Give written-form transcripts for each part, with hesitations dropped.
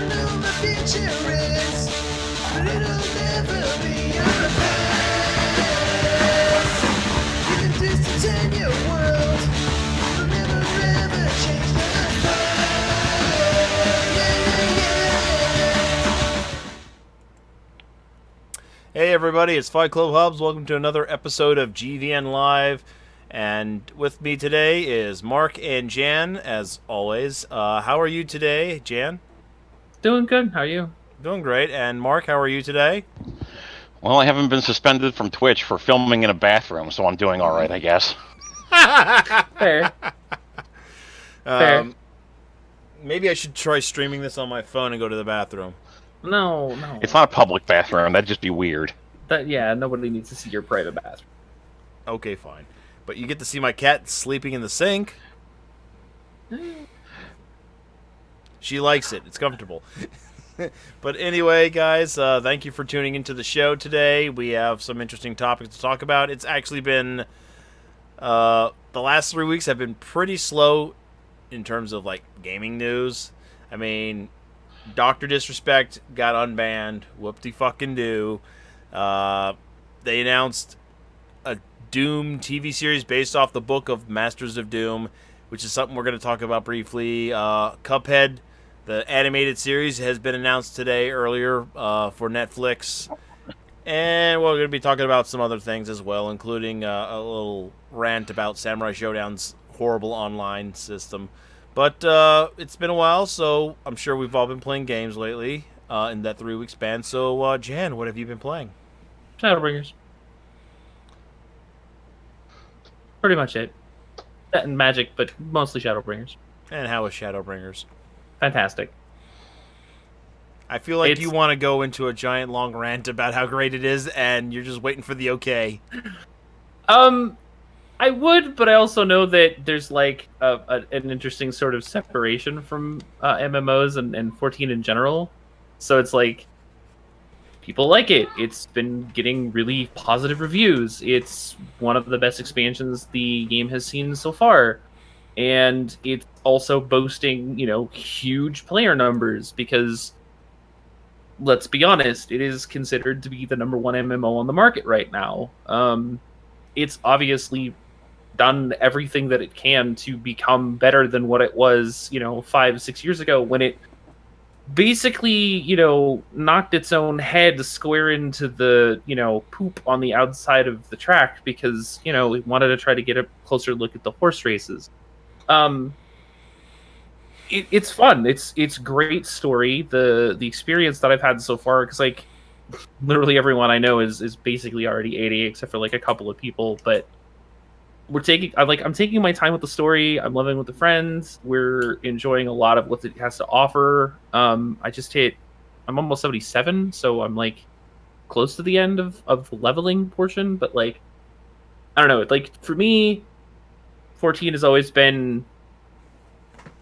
know my future is, but it'll never be your past. You can distance in your world, you'll never ever change the past. Hey everybody, it's Fight Club Hubs. Welcome to another episode of GVN Live. And with me today is Mark and Jan, as always. How are you today, Jan? Doing good. How are you? Doing great. And Mark, how are you today? Well, I haven't been suspended from Twitch for filming in a bathroom, so I'm doing all right, I guess. Fair. Fair. Maybe I should try streaming this on my phone and go to the bathroom. No. It's not a public bathroom. That'd just be weird. Nobody needs to see your private bathroom. Okay, fine. But you get to see my cat sleeping in the sink. She likes it. It's comfortable. But anyway, guys, thank you for tuning into the show today. We have some interesting topics to talk about. It's actually been... the last 3 weeks have been pretty slow in terms of, like, gaming news. I mean, Dr. Disrespect got unbanned. Whoop-de-fucking-do. They announced a Doom TV series based off the book of Masters of Doom, which is something we're going to talk about briefly. Cuphead, the animated series, has been announced today earlier for Netflix. And we're going to be talking about some other things as well, including a little rant about Samurai Showdown's horrible online system. But it's been a while, so I'm sure we've all been playing games lately in that 3 week span. So, Jan, what have you been playing? Shadowbringers. Pretty much it. That and Magic, but mostly Shadowbringers. And how is Shadowbringers? Fantastic. I feel like you want to go into a giant long rant about how great it is, and you're just waiting for the okay. I would, but I also know that there's like an interesting sort of separation from MMOs and 14 in general. So it's like people like it. It's been getting really positive reviews. It's one of the best expansions the game has seen so far. And it's also boasting, huge player numbers because, let's be honest, it is considered to be the number one MMO on the market right now. It's obviously done everything that it can to become better than what it was, 5-6 years ago when it basically, knocked its own head square into the, poop on the outside of the track because, it wanted to try to get a closer look at the horse races. It's fun. It's great story. The experience that I've had so far, because like literally everyone I know is basically already 80 except for like a couple of people, but I'm taking my time with the story. I'm loving with the friends. We're enjoying a lot of what it has to offer. I'm almost 77, so I'm like close to the end of the leveling portion, but like I don't know, like for me 14 has always been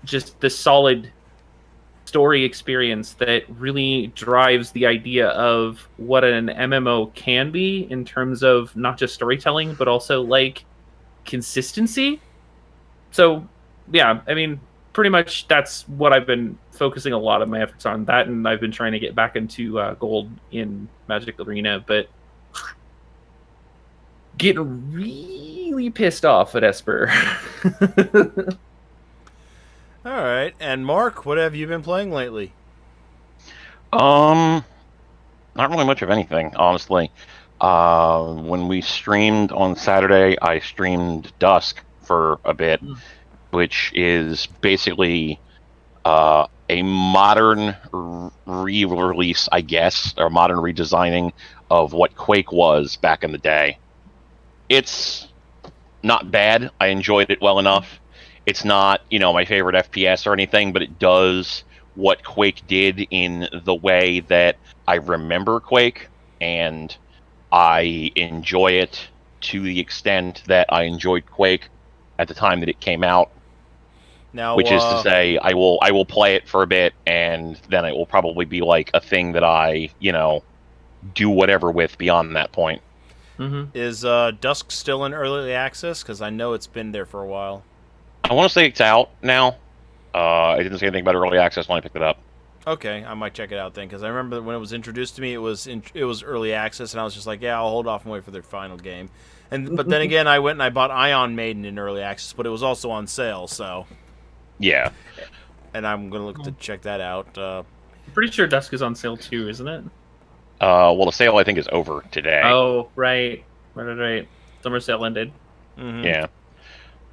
just the solid story experience that really drives the idea of what an MMO can be in terms of not just storytelling, but also like consistency. So yeah, I mean, pretty much that's what I've been focusing a lot of my efforts on, that, and I've been trying to get back into gold in Magic Arena, but getting really pissed off at Esper. All right, and Mark, what have you been playing lately? Not really much of anything, honestly. When we streamed on Saturday, I streamed Dusk for a bit, which is basically a modern re-release, I guess, or modern redesigning of what Quake was back in the day. It's not bad. I enjoyed it well enough. It's not, my favorite FPS or anything, but it does what Quake did in the way that I remember Quake, and I enjoy it to the extent that I enjoyed Quake at the time that it came out. Now, which is to say, I will play it for a bit, and then it will probably be like a thing that I, do whatever with beyond that point. Mm-hmm. Is Dusk still in early access? Because I know it's been there for a while. I want to say it's out now. I didn't say anything about early access when I picked it up. Okay, I might check it out then, because I remember when it was introduced to me, it was early access, and I was just like, yeah, I'll hold off and wait for their final game. But then again, I went and I bought Ion Maiden in early access, but it was also on sale, so Yeah. and I'm gonna look to check that out. I'm pretty sure Dusk is on sale too, isn't it? Well, the sale I think is over today. Oh, right. Summer sale ended. Mm-hmm. Yeah.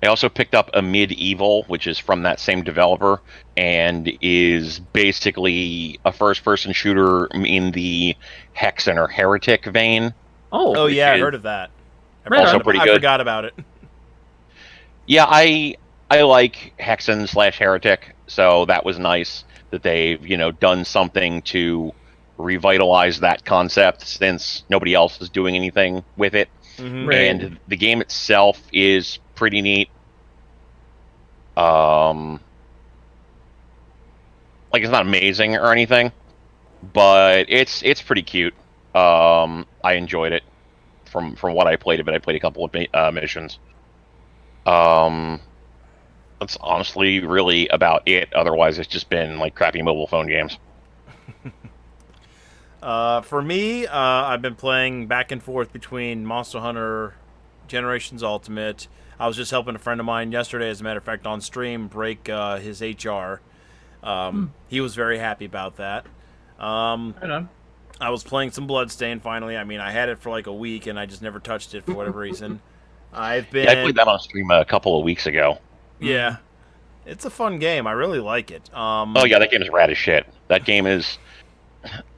I also picked up a Medieval, which is from that same developer, and is basically a first-person shooter in the Hexen or Heretic vein. Oh Which yeah, I is heard of that. Right on. pretty I good. forgot about it. Yeah, I like Hexen / Heretic, so that was nice that they've done something to revitalize that concept since nobody else is doing anything with it. Mm-hmm. Right. And the game itself is pretty neat. Like it's not amazing or anything, but it's pretty cute. I enjoyed it from what I played of it. I played a couple of missions. Um, that's honestly really about it. Otherwise, it's just been like crappy mobile phone games. For me, I've been playing back and forth between Monster Hunter Generations Ultimate. I was just helping a friend of mine yesterday, as a matter of fact, on stream break his HR. He was very happy about that. Right on. I was playing some Bloodstain finally. I mean, I had it for like a week and I just never touched it for whatever reason. I've been. Yeah, I played that on stream a couple of weeks ago. Yeah. It's a fun game. I really like it. Oh yeah, that game is rad as shit. That game is.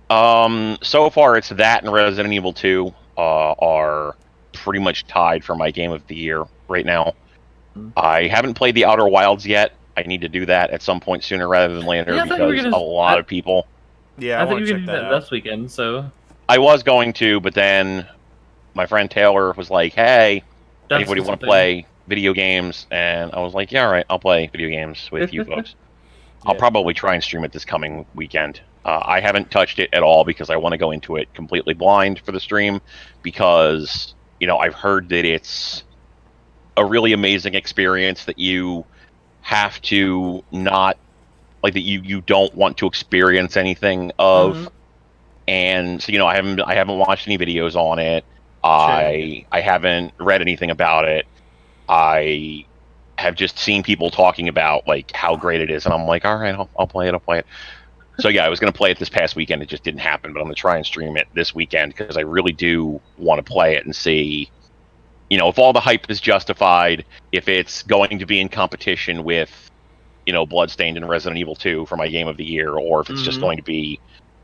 So far it's that and Resident Evil 2 are pretty much tied for my game of the year right now. I haven't played the Outer Wilds yet. I need to do that at some point sooner rather than later Yeah, I thought you were because gonna- a lot of people. Yeah, I I thought want you to were check gonna do that that out. this weekend, so I was going to, but then my friend Taylor was like, "Hey, Dusk anybody or want to something. play video games?" And I was like, "Yeah, all right, I'll play video games with you folks." I'll Yeah. probably try and stream it this coming weekend. I haven't touched it at all because I want to go into it completely blind for the stream because, I've heard that it's a really amazing experience that you have to not like that you don't want to experience anything of. Mhm. And so, I haven't watched any videos on it. Sure. I haven't read anything about it. I have just seen people talking about like how great it is, and I'm like, all right, I'll play it. I'll play it. So yeah, I was going to play it this past weekend. It just didn't happen, but I'm going to try and stream it this weekend because I really do want to play it and see, if all the hype is justified, if it's going to be in competition with, Bloodstained and Resident Evil 2 for my game of the year, or if it's just Mhm. going to be,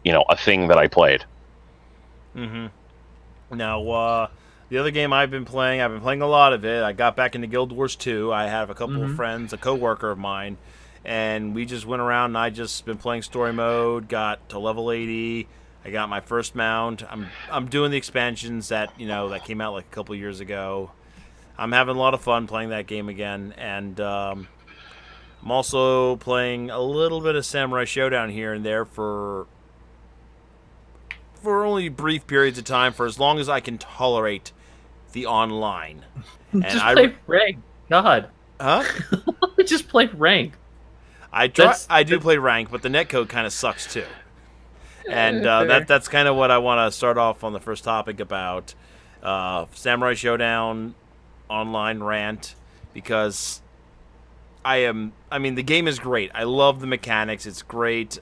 a thing that I played. Mm-hmm. Now, the other game I've been playing a lot of it. I got back into Guild Wars 2. I have a couple of friends, a coworker of mine, and we just went around and I just been playing story mode, got to level 80. I got my first mount. I'm doing the expansions that came out like a couple years ago. I'm having a lot of fun playing that game again, and I'm also playing a little bit of Samurai Showdown here and there for only brief periods of time, for as long as I can tolerate the online. And Just play rank. God. Huh? Just play rank. I do play rank, but the netcode kind of sucks too. And Fair. that's kind of what I want to start off on the first topic about Samurai Showdown online rant, because I mean, the game is great. I love the mechanics. It's great.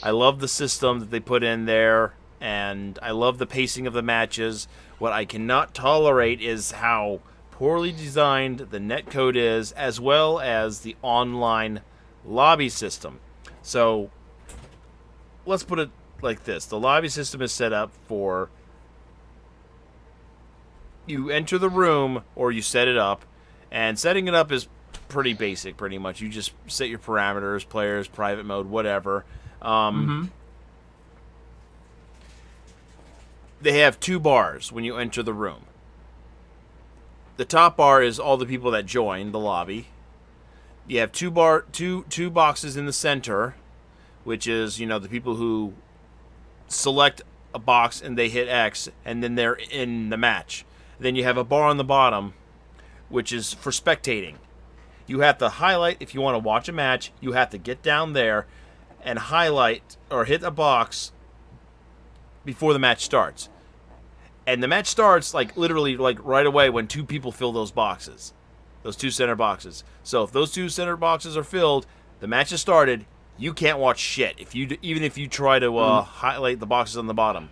I love the system that they put in there, and I love the pacing of the matches. What I cannot tolerate is how poorly designed the netcode is, as well as the online lobby system. So, let's put it like this. The lobby system is set up for you enter the room or you set it up, and setting it up is pretty basic, pretty much. You just set your parameters, players, private mode, whatever. They have two bars when you enter the room. The top bar is all the people that join the lobby. You have two boxes in the center, which is the people who select a box and they hit X, and then they're in the match. Then you have a bar on the bottom, which is for spectating. You have to highlight if you want to watch a match. You have to get down there and highlight or hit a box before the match starts. And the match starts like literally like right away when two people fill those boxes. Those two center boxes. So if those two center boxes are filled, the match has started. You can't watch shit even if you try to highlight the boxes on the bottom.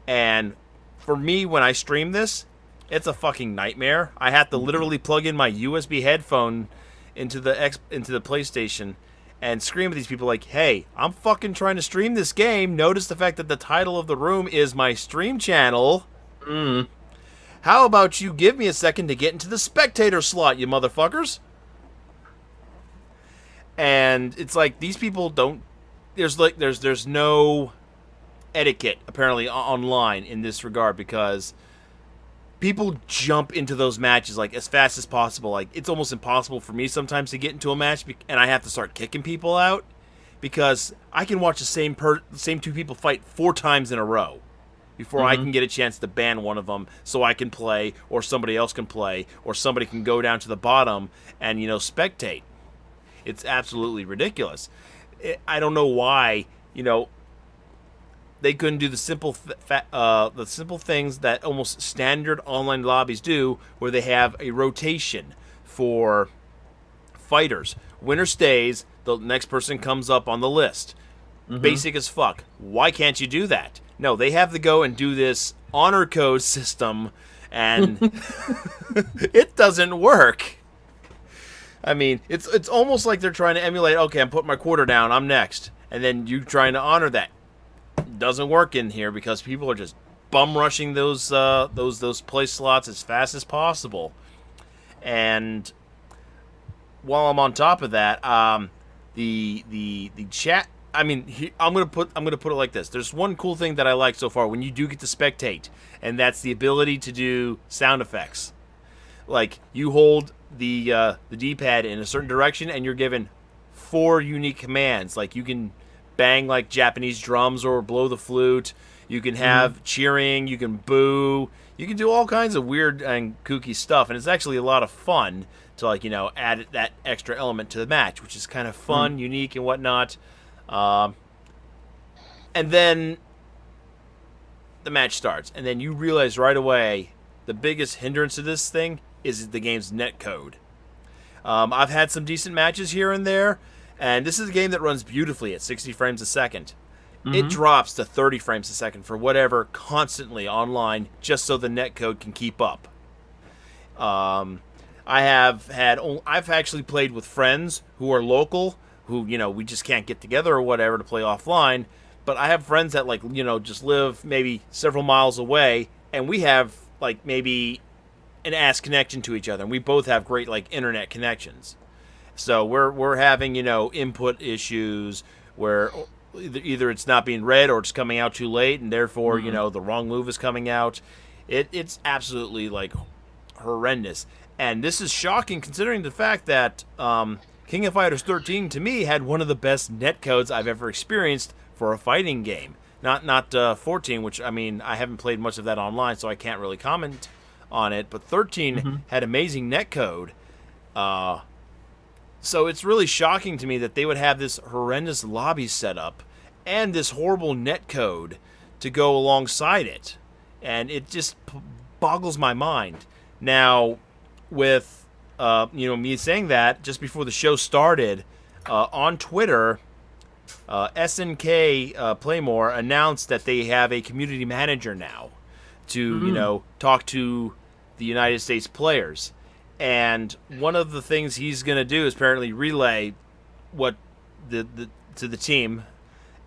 And for me, when I stream this, it's a fucking nightmare. I have to literally plug in my USB headphone into the PlayStation and scream at these people like, "Hey, I'm fucking trying to stream this game. Notice the fact that the title of the room is my stream channel. How about you give me a second to get into the spectator slot, you motherfuckers?" And it's like these people don't. There's no etiquette apparently online in this regard because people jump into those matches like as fast as possible. Like it's almost impossible for me sometimes to get into a match, and I have to start kicking people out because I can watch the same two people fight 4 times in a row before I can get a chance to ban one of them so I can play, or somebody else can play, or somebody can go down to the bottom and spectate. It's absolutely ridiculous. I don't know why they couldn't do the simple things that almost standard online lobbies do, where they have a rotation for fighters. Winner stays, the next person comes up on the list. Basic as fuck. Why can't you do that? No, they have to go and do this honor code system, and it doesn't work. I mean, it's almost like they're trying to emulate, okay, I'm putting my quarter down, I'm next. And then you trying to honor that. Doesn't work in here because people are just bum rushing those play slots as fast as possible. And while I'm on top of that, the chat. I mean, I'm gonna put it like this. There's one cool thing that I like so far when you do get to spectate, and that's the ability to do sound effects. Like you hold the D-pad in a certain direction, and you're given 4 unique commands. Like you can bang like Japanese drums or blow the flute. You can have cheering. You can boo. You can do all kinds of weird and kooky stuff, and it's actually a lot of fun to add that extra element to the match, which is kind of fun, unique, and whatnot. And then the match starts, and then you realize right away the biggest hindrance to this thing is the game's netcode. I've had some decent matches here and there, and this is a game that runs beautifully at 60 frames a second. It drops to 30 frames a second for whatever constantly online, just so the netcode can keep up. I've actually played with friends who are local, who we just can't get together or whatever to play offline. But I have friends that just live maybe several miles away, and we have maybe an ass connection to each other, and we both have great internet connections. So we're having input issues where either it's not being read or it's coming out too late, and therefore the wrong move is coming out. It's absolutely horrendous, and this is shocking considering the fact that King of Fighters 13 to me had one of the best netcodes I've ever experienced for a fighting game. Not 14, which I mean I haven't played much of that online, so I can't really comment on it. But 13 had amazing netcode. So it's really shocking to me that they would have this horrendous lobby setup and this horrible netcode to go alongside it, and it just boggles my mind. Now, with me saying that, just before the show started, on Twitter, SNK Playmore announced that they have a community manager now to talk to the United States players. And one of the things he's going to do is apparently relay what to the team.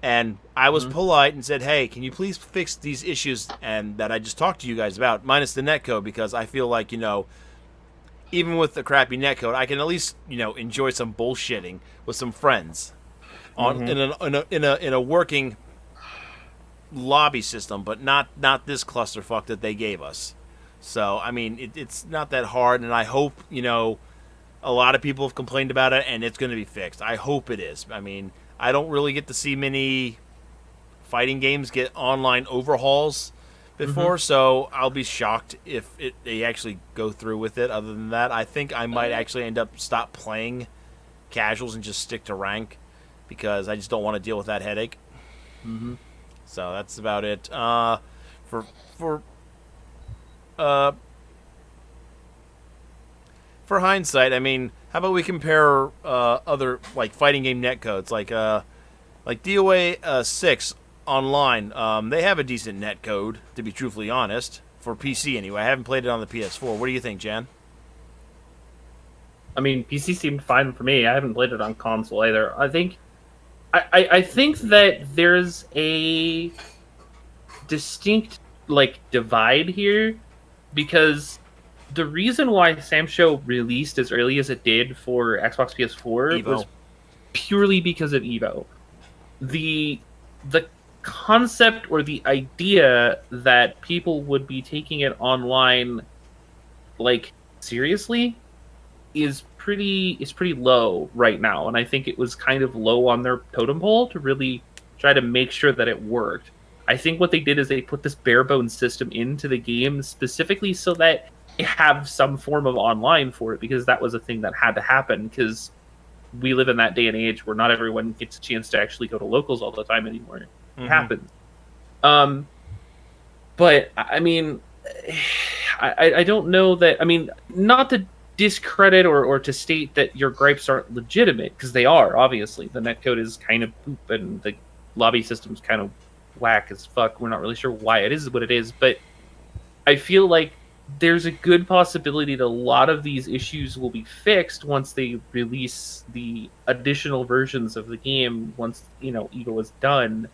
And I was polite and said, "Hey, can you please fix these issues and that I just talked to you guys about, minus the netcode, because I feel like even with the crappy netcode, I can at least enjoy some bullshitting with some friends in a working lobby system, but not this clusterfuck that they gave us." So, I mean, it's not that hard, and I hope, a lot of people have complained about it, and it's going to be fixed. I hope it is. I mean, I don't really get to see many fighting games get online overhauls before, so I'll be shocked if they actually go through with it. Other than that, I think I might actually stop playing casuals and just stick to rank, because I just don't want to deal with that headache. Mm-hmm. So that's about it. For uh, for hindsight, I mean, how about we compare other like fighting game netcodes, like DOA 6 online. They have a decent netcode, to be truthfully honest, for PC anyway. I haven't played it on the PS4. What do you think, Jan? I mean, PC seemed fine for me. I haven't played it on console either. I think that there's a distinct like divide here, because the reason why Sam Show released as early as it did for Xbox PS4 Evo. was purely because of Evo. The concept or the idea that people would be taking it online like seriously is pretty low right now, and I think it was kind of low on their totem pole to really try to make sure that it worked. I think what they did is they put this bare bones system into the game specifically so that it have some form of online for it, because that was a thing that had to happen, because we live in that day and age where not everyone gets a chance to actually go to locals all the time anymore. It happens. But I mean, I don't know that. I mean, not to discredit or to state that your gripes aren't legitimate, because they are. Obviously, the netcode is kind of poop, and the lobby system's kind of whack as fuck. We're not really sure why it is what it is, but I feel like there's a good possibility that a lot of these issues will be fixed once they release the additional versions of the game. Once Evo is done,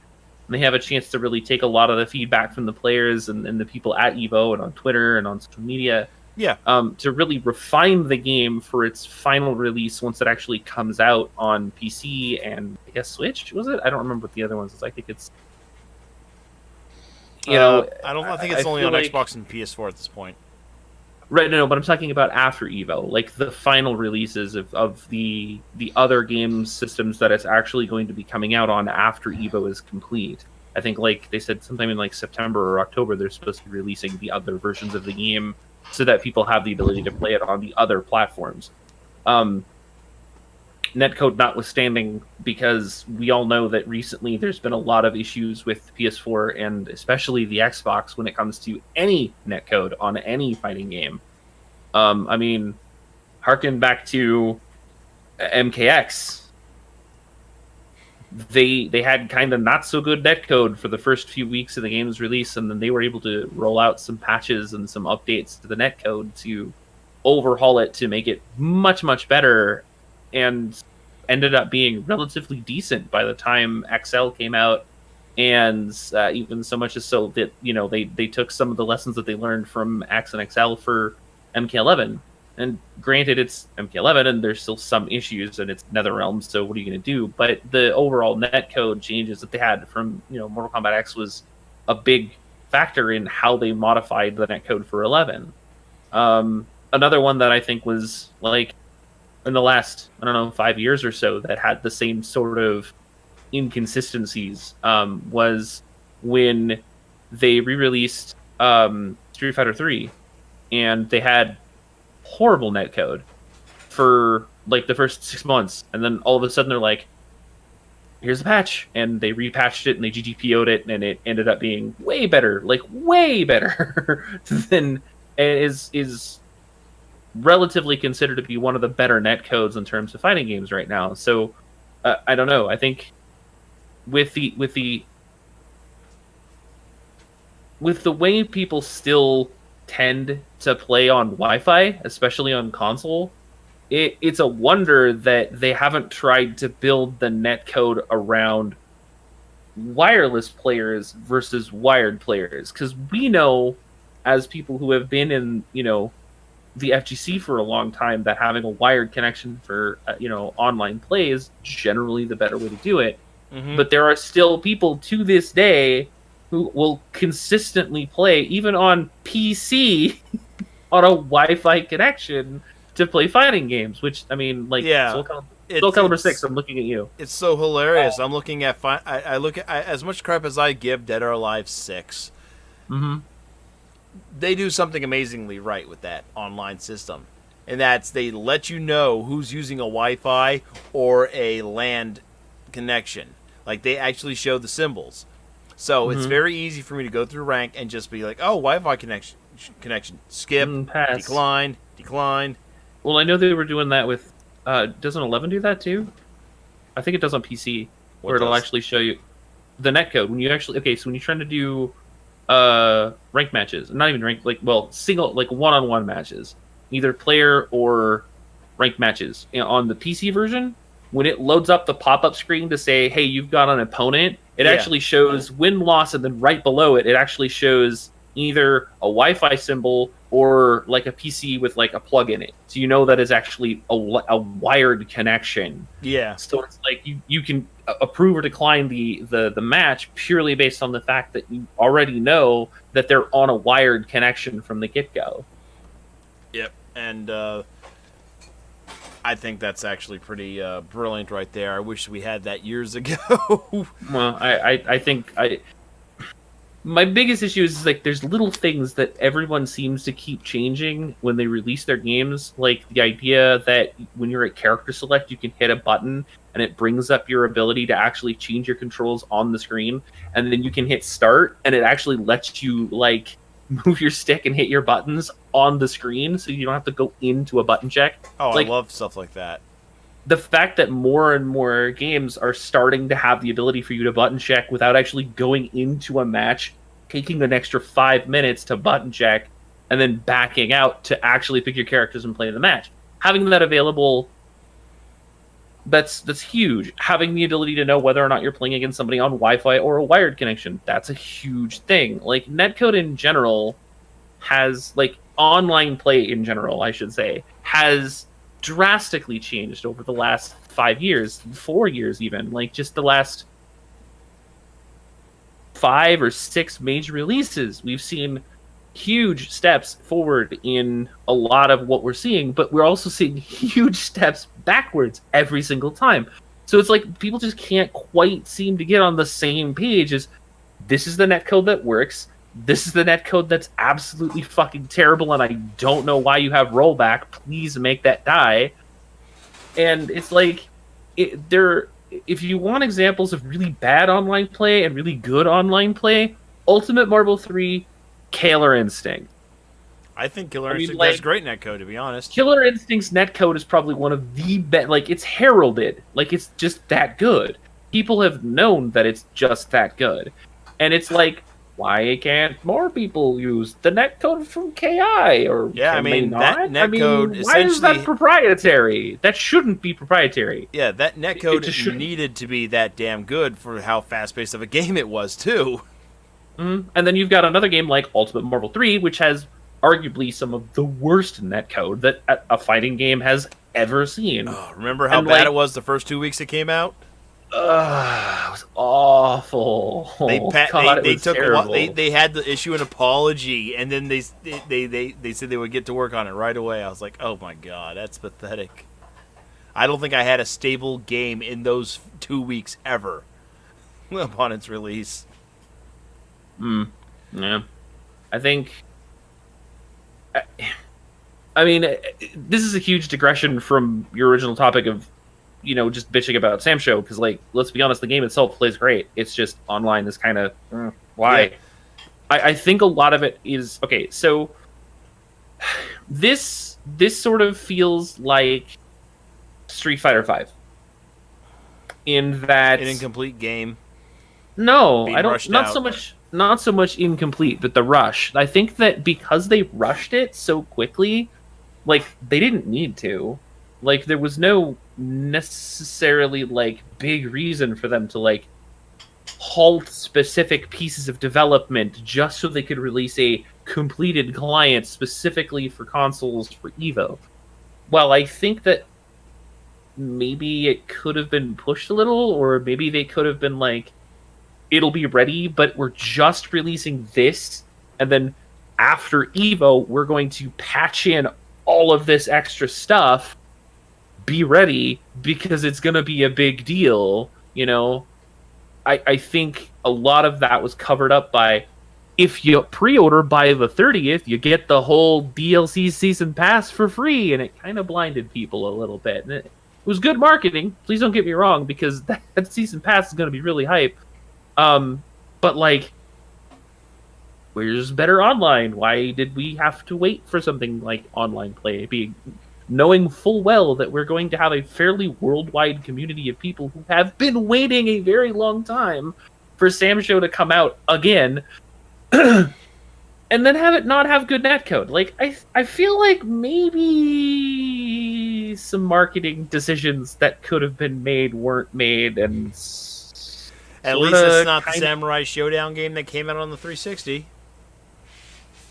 and they have a chance to really take a lot of the feedback from the players and the people at Evo and on Twitter and on social media, to really refine the game for its final release once it actually comes out on PC and I guess Switch, was it? I don't remember what the other ones is. I think it's I think it's only on Xbox and PS4 at this point. Right, no, but I'm talking about after Evo, like the final releases of the other game systems that it's actually going to be coming out on after Evo is complete. I think, like they said, sometime in like September or October, they're supposed to be releasing the other versions of the game so that people have the ability to play it on the other platforms. Netcode notwithstanding, because we all know that recently there's been a lot of issues with PS4 and especially the Xbox when it comes to any netcode on any fighting game. I mean, harken back to MKX. They had kind of not so good netcode for the first few weeks of the game's release, and then they were able to roll out some patches and some updates to the netcode to overhaul it to make it much, much better, and ended up being relatively decent by the time XL came out. And even so much as so that they took some of the lessons that they learned from X and XL for MK11. And granted, it's MK11 and there's still some issues and it's NetherRealm, so what are you going to do? But the overall netcode changes that they had from Mortal Kombat X was a big factor in how they modified the netcode for 11. Another one that I think was like in the last 5 years or so that had the same sort of inconsistencies was when they re-released Street Fighter 3, and they had horrible netcode for like the first 6 months, and then all of a sudden they're like, here's a patch, and they repatched it and they GGPO'd it, and it ended up being way better than is relatively considered to be one of the better netcodes in terms of fighting games right now. So I don't know. I think with the way people still tend to play on Wi-Fi, especially on console, it's a wonder that they haven't tried to build the netcode around wireless players versus wired players, because we know, as people who have been in the FGC for a long time, that having a wired connection for online play is generally the better way to do it. Mm-hmm. But there are still people to this day who will consistently play, even on PC, on a Wi-Fi connection to play fighting games. Which, I mean, like, Soul Calibur 6, I'm looking at you. It's so hilarious. I'm looking at I look at as much crap as I give Dead or Alive 6. Mm-hmm. They do something amazingly right with that online system, and that's they let you know who's using a Wi-Fi or a LAN connection. Like, they actually show the symbols. So it's very easy for me to go through rank and just be like, oh, Wi-Fi connection. Skip, pass. decline. Well, I know they were doing that with... doesn't 11 do that too? I think it does on PC, where it'll actually show you the netcode. When you actually... Okay, so when you're trying to do ranked matches, not even ranked, single, one-on-one matches, either player or ranked matches, on the PC version, when it loads up the pop-up screen to say, hey, you've got an opponent, it actually shows win-loss, and then right below it, it actually shows either a Wi-Fi symbol or like a PC with like a plug in it. So you know that it's actually a wired connection. Yeah. So it's like you can approve or decline the match purely based on the fact that you already know that they're on a wired connection from the get-go. Yep. And I think that's actually pretty brilliant right there. I wish we had that years ago. Well, I think my biggest issue is like there's little things that everyone seems to keep changing when they release their games. Like the idea that when you're at character select, you can hit a button and it brings up your ability to actually change your controls on the screen. And then you can hit start and it actually lets you like move your stick and hit your buttons on the screen so you don't have to go into a button check. Oh, like, I love stuff like that. The fact that more and more games are starting to have the ability for you to button check without actually going into a match, taking an extra 5 minutes to button check, and then backing out to actually pick your characters and play the match. Having that available, that's huge. Having the ability to know whether or not you're playing against somebody on Wi-Fi or a wired connection, that's a huge thing. Like, netcode in general has, like, online play in general, I should say, has drastically changed over the last 5 years, 4 years even. Like, just the last 5 or 6 major releases, we've seen huge steps forward in a lot of what we're seeing, but we're also seeing huge steps backwards every single time. So it's like people just can't quite seem to get on the same page as this is the netcode that works, this is the netcode that's absolutely fucking terrible, and I don't know why you have rollback. Please make that die. And it's like, if you want examples of really bad online play and really good online play, Ultimate Marvel 3, Killer Instinct. I think Killer Instinct has great netcode, to be honest. Killer Instinct's netcode is probably one of the best. Like, it's heralded. Like, it's just that good. People have known that it's just that good. And it's like, why can't more people use the netcode from KI? Or yeah, I mean, that netcode why is that proprietary? That shouldn't be proprietary. Yeah, that netcode needed to be that damn good for how fast-paced of a game it was, too. Mm-hmm. And then you've got another game like Ultimate Marvel 3, which has arguably some of the worst netcode that a fighting game has ever seen. Oh, remember how bad it was the first 2 weeks it came out? It was awful. They had to issue an apology, and then they said they would get to work on it right away. I was like, oh my god, that's pathetic. I don't think I had a stable game in those 2 weeks ever upon its release. Yeah. I think... I mean, this is a huge digression from your original topic of, just bitching about Sam Show, because, like, let's be honest, the game itself plays great. It's just online is kind of... why? Yeah. I think a lot of it is... Okay, so... This sort of feels like Street Fighter V. In that... An incomplete game. No, I don't... Not so much incomplete, but the rush. I think that because they rushed it so quickly, like, they didn't need to. Like, there was no necessarily, like, big reason for them to, like, halt specific pieces of development just so they could release a completed client specifically for consoles for EVO. Well, I think that maybe it could have been pushed a little, or maybe they could have been like, it'll be ready, but we're just releasing this, and then after EVO, we're going to patch in all of this extra stuff. Be ready, because it's going to be a big deal, I think a lot of that was covered up by, if you pre-order by the 30th, you get the whole DLC season pass for free, and it kind of blinded people a little bit. And was good marketing. Please don't get me wrong, because that season pass is going to be really hype. But like, where's better online? Why did we have to wait for something like online play? Knowing full well that we're going to have a fairly worldwide community of people who have been waiting a very long time for Sam Show to come out again, and then have it not have good netcode. Like, I feel like maybe some marketing decisions that could have been made weren't made, and at least it's not the Samurai Showdown game that came out on the 360.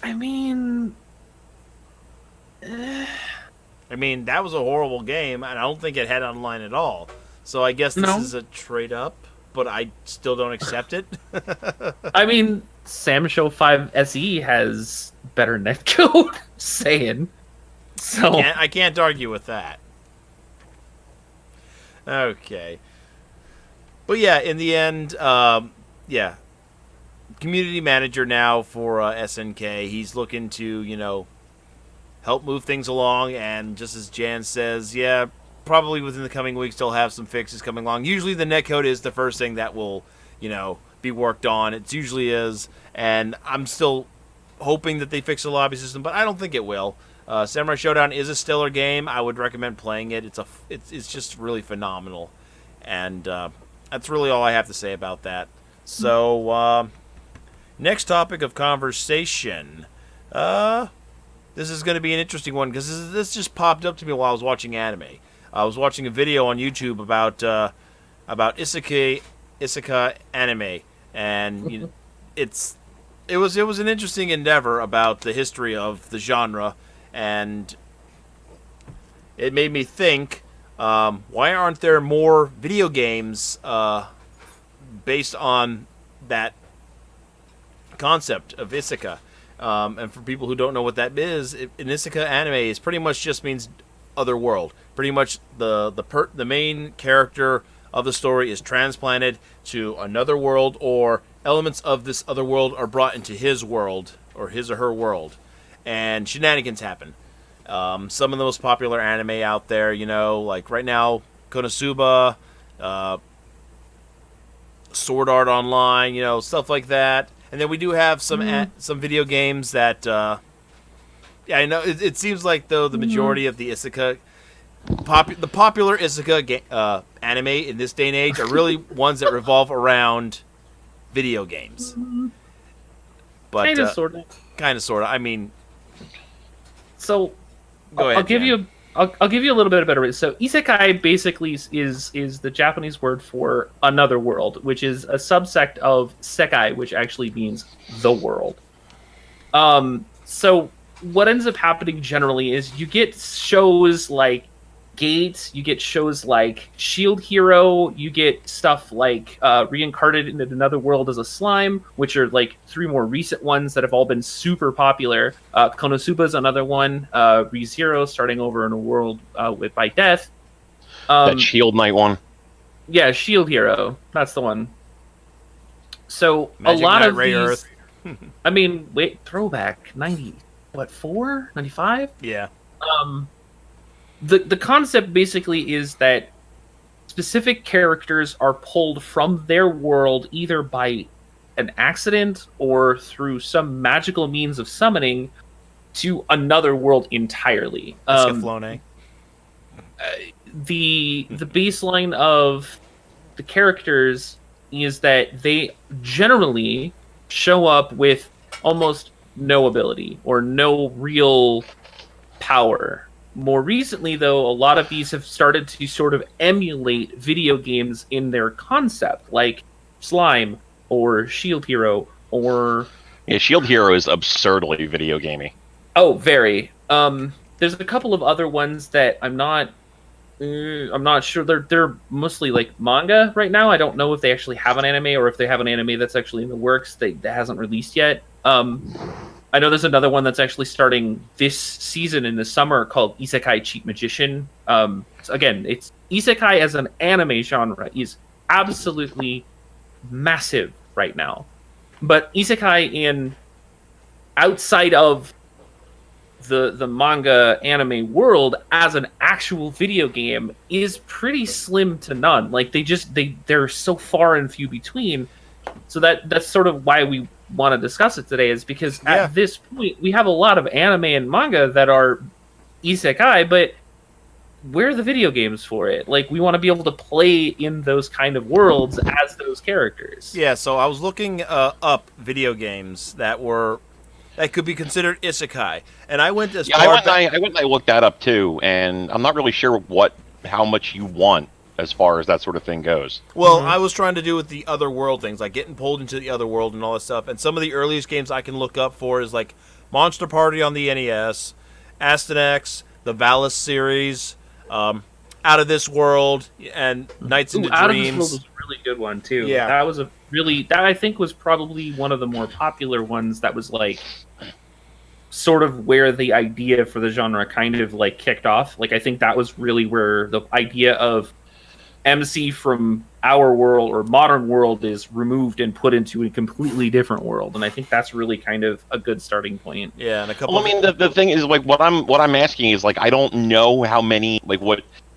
I mean, that was a horrible game, and I don't think it had online at all. So I guess this is a trade-up, but I still don't accept it. I mean, Sam Show 5 SE has better netcode, saying. So I can't argue with that. Okay. But yeah, in the end, community manager now for SNK. He's looking to, help move things along, and just as Jan says, probably within the coming weeks they'll have some fixes coming along. Usually the netcode is the first thing that will, be worked on. It usually is, and I'm still hoping that they fix the lobby system, but I don't think it will. Samurai Showdown is a stellar game. I would recommend playing it. It's just really phenomenal, and that's really all I have to say about that. So, next topic of conversation. This is going to be an interesting one, because this just popped up to me while I was watching anime. I was watching a video on YouTube about isekai anime, and it was an interesting endeavor about the history of the genre, and it made me think, why aren't there more video games based on that concept of isekai? And for people who don't know what that is, an isekai anime is pretty much just means other world. Pretty much the main character of the story is transplanted to another world, or elements of this other world are brought into his world, or his or her world, and shenanigans happen. Some of the most popular anime out there, like right now, Konosuba, Sword Art Online, stuff like that. And then we do have some video games that, I know it seems like though the majority of the isekai, the popular isekai anime in this day and age are really ones that revolve around video games. But kind of, sort of. So go ahead. I'll give you a little bit of better. So isekai basically is the Japanese word for another world, which is a subsect of sekai, which actually means the world. So what ends up happening generally is you get shows like Gate, you get shows like Shield Hero, you get stuff like Reincarnated into Another World as a Slime, which are like 3 more recent ones that have all been super popular. Konosuba is another one. ReZero, Starting Over in a World by Death. That Shield Knight one. Yeah, Shield Hero. That's the one. So Magic a lot Knight, of Ray these... Earth. Throwback. 4? 95? Yeah. The concept basically is that specific characters are pulled from their world either by an accident or through some magical means of summoning to another world entirely. Escaflowne. The baseline of the characters is that they generally show up with almost no ability or no real power. More recently, though, a lot of these have started to sort of emulate video games in their concept, like Slime or Shield Hero or... Yeah, Shield Hero is absurdly video gamey. Oh, very. There's a couple of other ones that I'm not sure. They're mostly like manga right now. I don't know if they actually have an anime or if they have an anime that's actually in the works that hasn't released yet. I know there's another one that's actually starting this season in the summer called Isekai Cheat Magician. Again, it's Isekai as an anime genre is absolutely massive right now. But Isekai in outside of the manga anime world as an actual video game is pretty slim to none. Like they're so far and few between. So that's sort of why we want to discuss it today, is because at this point we have a lot of anime and manga that are isekai, but where are the video games for it? Like, we want to be able to play in those kind of worlds as those characters. Yeah, so I was looking up video games that could be considered isekai, and I went as I went and I looked that up too, and I'm not really sure how much you want as far as that sort of thing goes. Well, I was trying to do with the other world things, like getting pulled into the other world and all that stuff. And some of the earliest games I can look up for is like Monster Party on the NES, Astyanax, the Valis series, Out of This World, and Nights into Out Dreams. of This World was a really good one too. Yeah, that I think was probably one of the more popular ones. That was like sort of where the idea for the genre kind of like kicked off. Like, I think that was really where the idea of MC from our world or modern world is removed and put into a completely different world, and I think that's really kind of a good starting point. Yeah, and a couple. Well, I mean, the thing is, like, what I'm asking is, like, I don't know how many,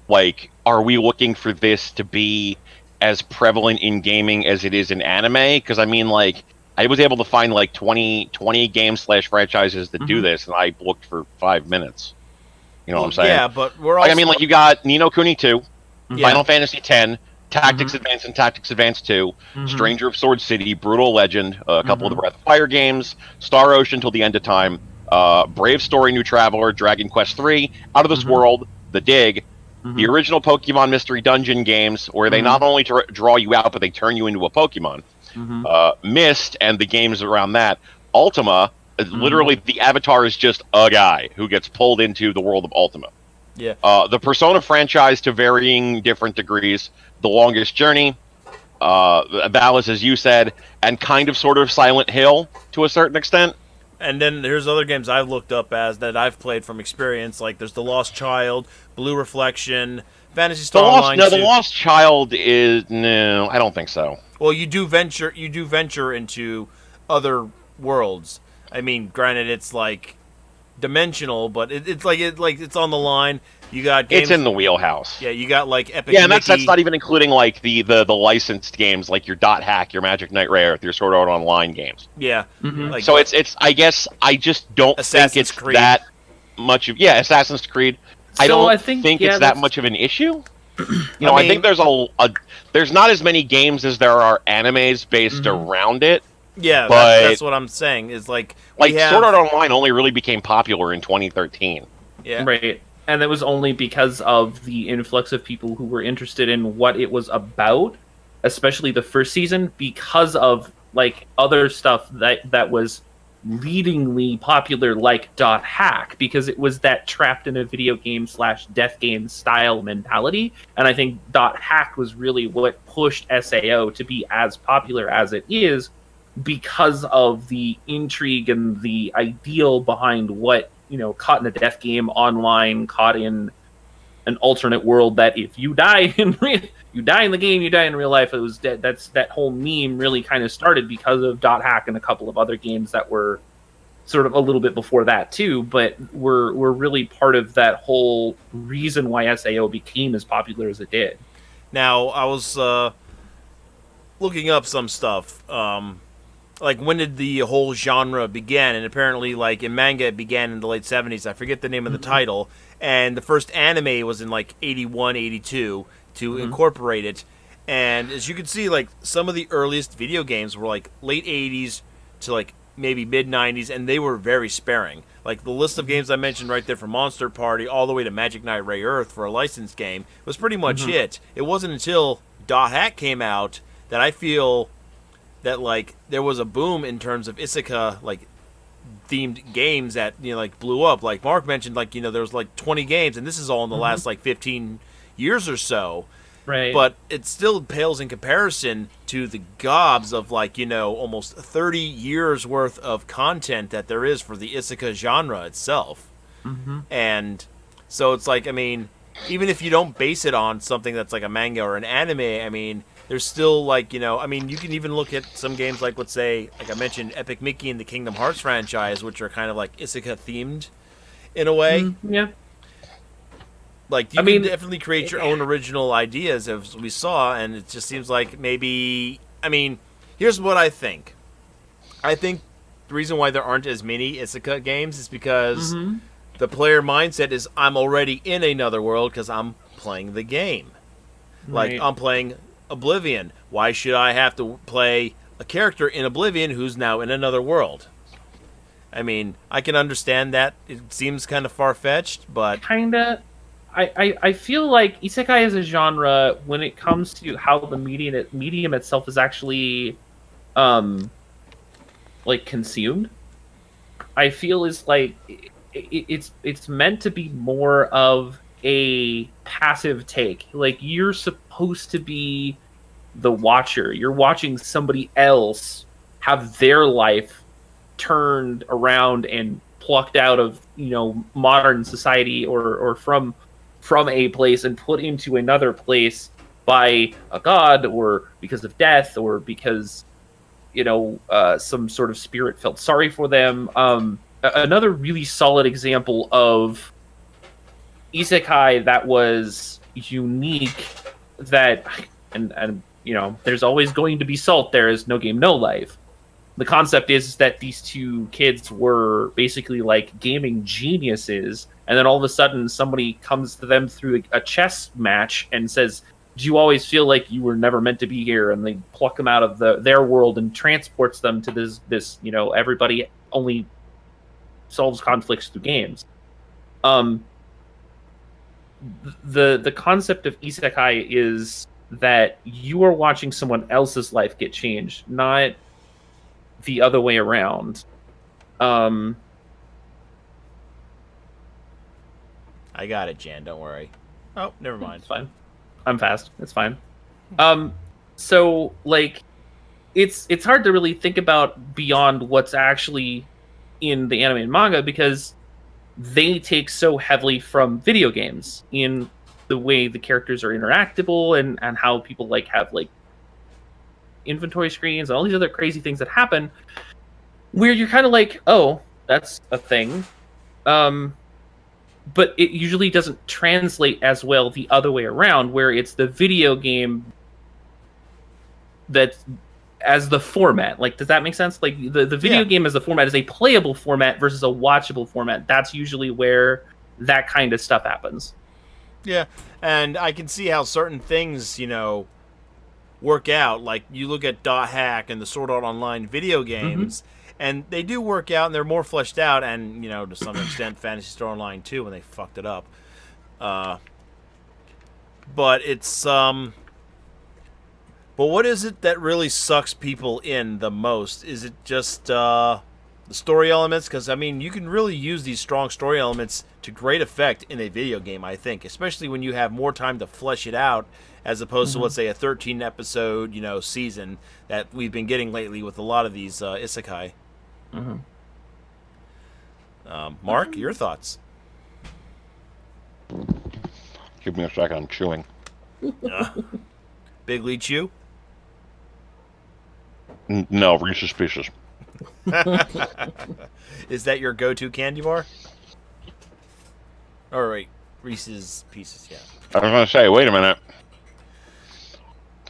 like, are we looking for this to be as prevalent in gaming as it is in anime? Because I mean, like, I was able to find like 20 games / franchises that do this, and I looked for 5 minutes. You know what I'm saying? Yeah, but we're also. Like, I mean, like, you got Ni no Kuni 2. Yeah. Final Fantasy X, Tactics Advance and Tactics Advance 2, Stranger of Sword City, Brutal Legend, a couple of the Breath of Fire games, Star Ocean Till the End of Time, Brave Story, New Traveler, Dragon Quest 3, Out of This World, The Dig, the original Pokemon Mystery Dungeon games, where they not only draw you out, but they turn you into a Pokemon, Myst, and the games around that, Ultima, literally the avatar is just a guy who gets pulled into the world of Ultima. Yeah. The Persona franchise to varying different degrees. The Longest Journey, Valis, as you said, and kind of sort of Silent Hill to a certain extent. And then there's other games I've looked up that I've played from experience. Like there's The Lost Child, Blue Reflection, Fantasy Star Online. The Lost Child is no, I don't think so. Well, you do venture into other worlds. I mean, granted, it's like dimensional, but it's it's on the line. You got games, it's in the wheelhouse. Yeah, you got like Epic. Yeah, and Mickey. that's not even including like the licensed games like your Dot Hack, your Magic Knight Rare, your Sword Art Online games. Yeah, like, so it's I guess I just don't think it's Creed. that much of Assassin's Creed. So I think it's that much of an issue. I think there's there's not as many games as there are animes based around it. Yeah, but that's what I'm saying. Is like Sword Art Online only really became popular in 2013. Yeah, right. And that was only because of the influx of people who were interested in what it was about, especially the first season, because of like other stuff that was leadingly popular, like Dot Hack, because it was that trapped in a video game / death game style mentality. And I think Dot Hack was really what pushed SAO to be as popular as it is, because of the intrigue and the ideal behind what, caught in a death game online, caught in an alternate world that if you die you die in the game, you die in real life. It was that whole meme really kind of started because of Dot Hack and a couple of other games that were sort of a little bit before that too, but were really part of that whole reason why SAO became as popular as it did. Now, I was looking up some stuff. Like, when did the whole genre begin? And apparently, like, in manga, it began in the late 70s. I forget the name of the title. And the first anime was in, like, 81, 82 to incorporate it. And as you can see, like, some of the earliest video games were, like, late 80s to, like, maybe mid-90s, and they were very sparing. Like, the list of games I mentioned right there, from Monster Party all the way to Magic Knight Ray Earth for a licensed game, was pretty much it. It wasn't until Dot Hack came out that I feel that, like, there was a boom in terms of isekai, like, themed games that, like, blew up. Like Mark mentioned, like, there was, like, 20 games, and this is all in the last, like, 15 years or so. Right. But it still pales in comparison to the gobs of, like, almost 30 years worth of content that there is for the isekai genre itself. And so it's like, I mean, even if you don't base it on something that's like a manga or an anime, I mean, there's still, like, I mean, you can even look at some games like, let's say, like I mentioned, Epic Mickey and the Kingdom Hearts franchise, which are kind of like isekai themed. in a way. Yeah. Like, you I can mean, definitely create your own original ideas, as we saw, and it just seems like maybe. I mean, here's what I think. I think the reason why there aren't as many Isekai games is because the player mindset is I'm already in another world because I'm playing the game. Like, Right. I'm playing Oblivion. Why should I have to play a character in Oblivion who's now in another world? I mean, I can understand that. It seems kind of far-fetched, but Kinda. I feel like isekai as a genre, when it comes to how the medium itself is actually um like consumed, I feel is like it's meant to be more of a passive take. Like, you're supposed to be the watcher. You're watching somebody else have their life turned around and plucked out of, modern society, or from a place and put into another place by a god, or because of death, or because some sort of spirit felt sorry for them. Another really solid example of isekai that was unique, that and there's always going to be salt. There is no game, no life. The concept is that these two kids were basically like gaming geniuses, and then all of a sudden somebody comes to them through a chess match and says, "Do you always feel like you were never meant to be here?" And they pluck them out of their world and transports them to this everybody only solves conflicts through games. The concept of isekai is that you are watching someone else's life get changed, not the other way around. I got it, Jan. Don't worry. Oh, never mind. It's fine. I'm fast. It's fine. So like, it's hard to really think about beyond what's actually in the anime and manga, because they take so heavily from video games in the way the characters are interactable, and how people have inventory screens and all these other crazy things that happen, where you're kind of like, oh, that's a thing. But it usually doesn't translate as well the other way around, where it's the video game that as the format. Like, does that make sense? Like, the video game as the format is a playable format versus a watchable format. That's usually where that kind of stuff happens. Yeah, and I can see how certain things, work out. Like, you look at Dot Hack and the Sword Art Online video games, and they do work out, and they're more fleshed out, and, to some extent, Fantasy Star Online too, when they fucked it up. But it's, but what is it that really sucks people in the most? Is it just, the story elements? Because, I mean, you can really use these strong story elements to great effect in a video game, I think, especially when you have more time to flesh it out, as opposed to, let's say, a 13-episode, season that we've been getting lately with a lot of these isekai. Mark, your thoughts? Give me a second. I'm chewing. Big Lee Chew? No, Reese's Pieces. Is that your go-to candy bar? All right, Reese's Pieces, yeah. I was going to say, wait a minute.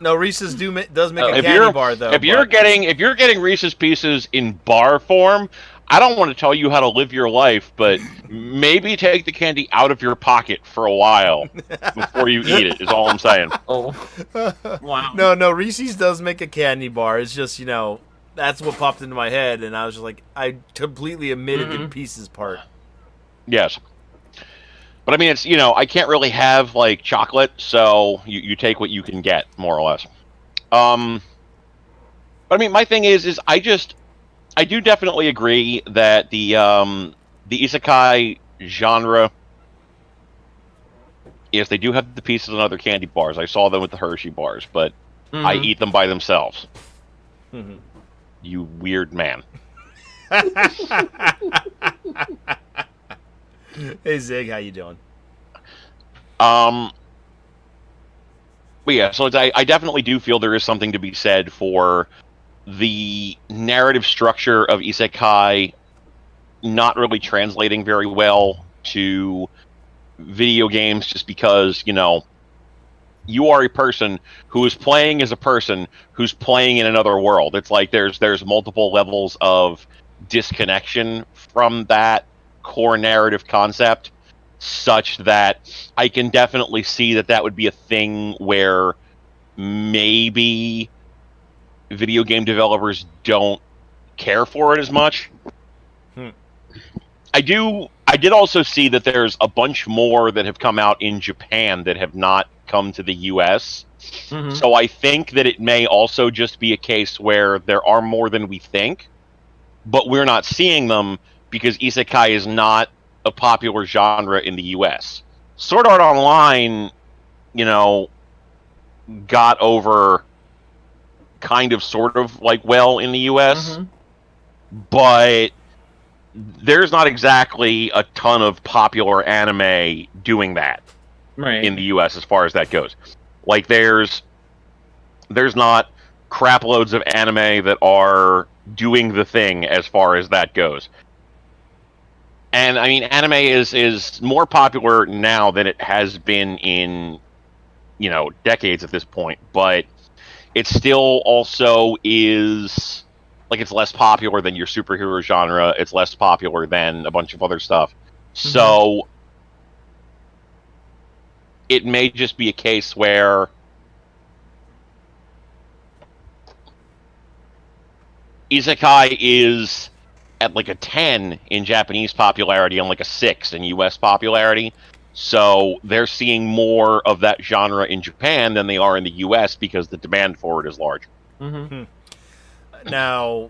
No, Reese's does make a candy bar, though. If you're getting Reese's Pieces in bar form, I don't want to tell you how to live your life, but maybe take the candy out of your pocket for a while before you eat it, is all I'm saying. Oh, wow. No, Reese's does make a candy bar. It's just, that's what popped into my head, and I was just like, I completely omitted the Pieces part. Yes. But I mean, it's, I can't really have, like, chocolate, so you take what you can get, more or less. But I mean, my thing is I do definitely agree that the isekai genre, yes, they do have the pieces and other candy bars. I saw them with the Hershey bars, but I eat them by themselves. You weird man. Hey Zig, how you doing? But yeah, so I definitely do feel there is something to be said for the narrative structure of isekai not really translating very well to video games just because, you are a person who is playing as a person who's playing in another world. It's like there's multiple levels of disconnection from that core narrative concept, such that I can definitely see that would be a thing where maybe video game developers don't care for it as much. I did also see that there's a bunch more that have come out in Japan that have not come to the US. Mm-hmm. So I think that it may also just be a case where there are more than we think, but we're not seeing them because isekai is not a popular genre in the US. Sword Art Online, got over kind of sort of like well in the US, but there's not exactly a ton of popular anime doing that in the US as far as that goes. Like there's not crap loads of anime that are doing the thing as far as that goes. And I mean, anime is more popular now than it has been in, decades at this point, but it still also is like it's less popular than your superhero genre. It's less popular than a bunch of other stuff. So it may just be a case where isekai is at like a 10 in Japanese popularity and like a 6 in US popularity. So they're seeing more of that genre in Japan than they are in the US because the demand for it is large. Now,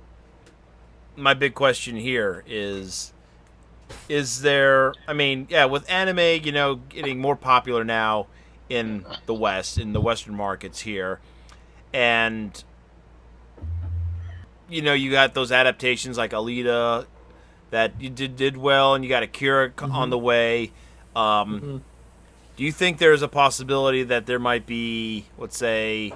my big question here is there, I mean, yeah, with anime, getting more popular now in the West, in the Western markets here, and, you got those adaptations like Alita that you did well, and you got Akira on the way. Do you think there's a possibility that there might be, let's say,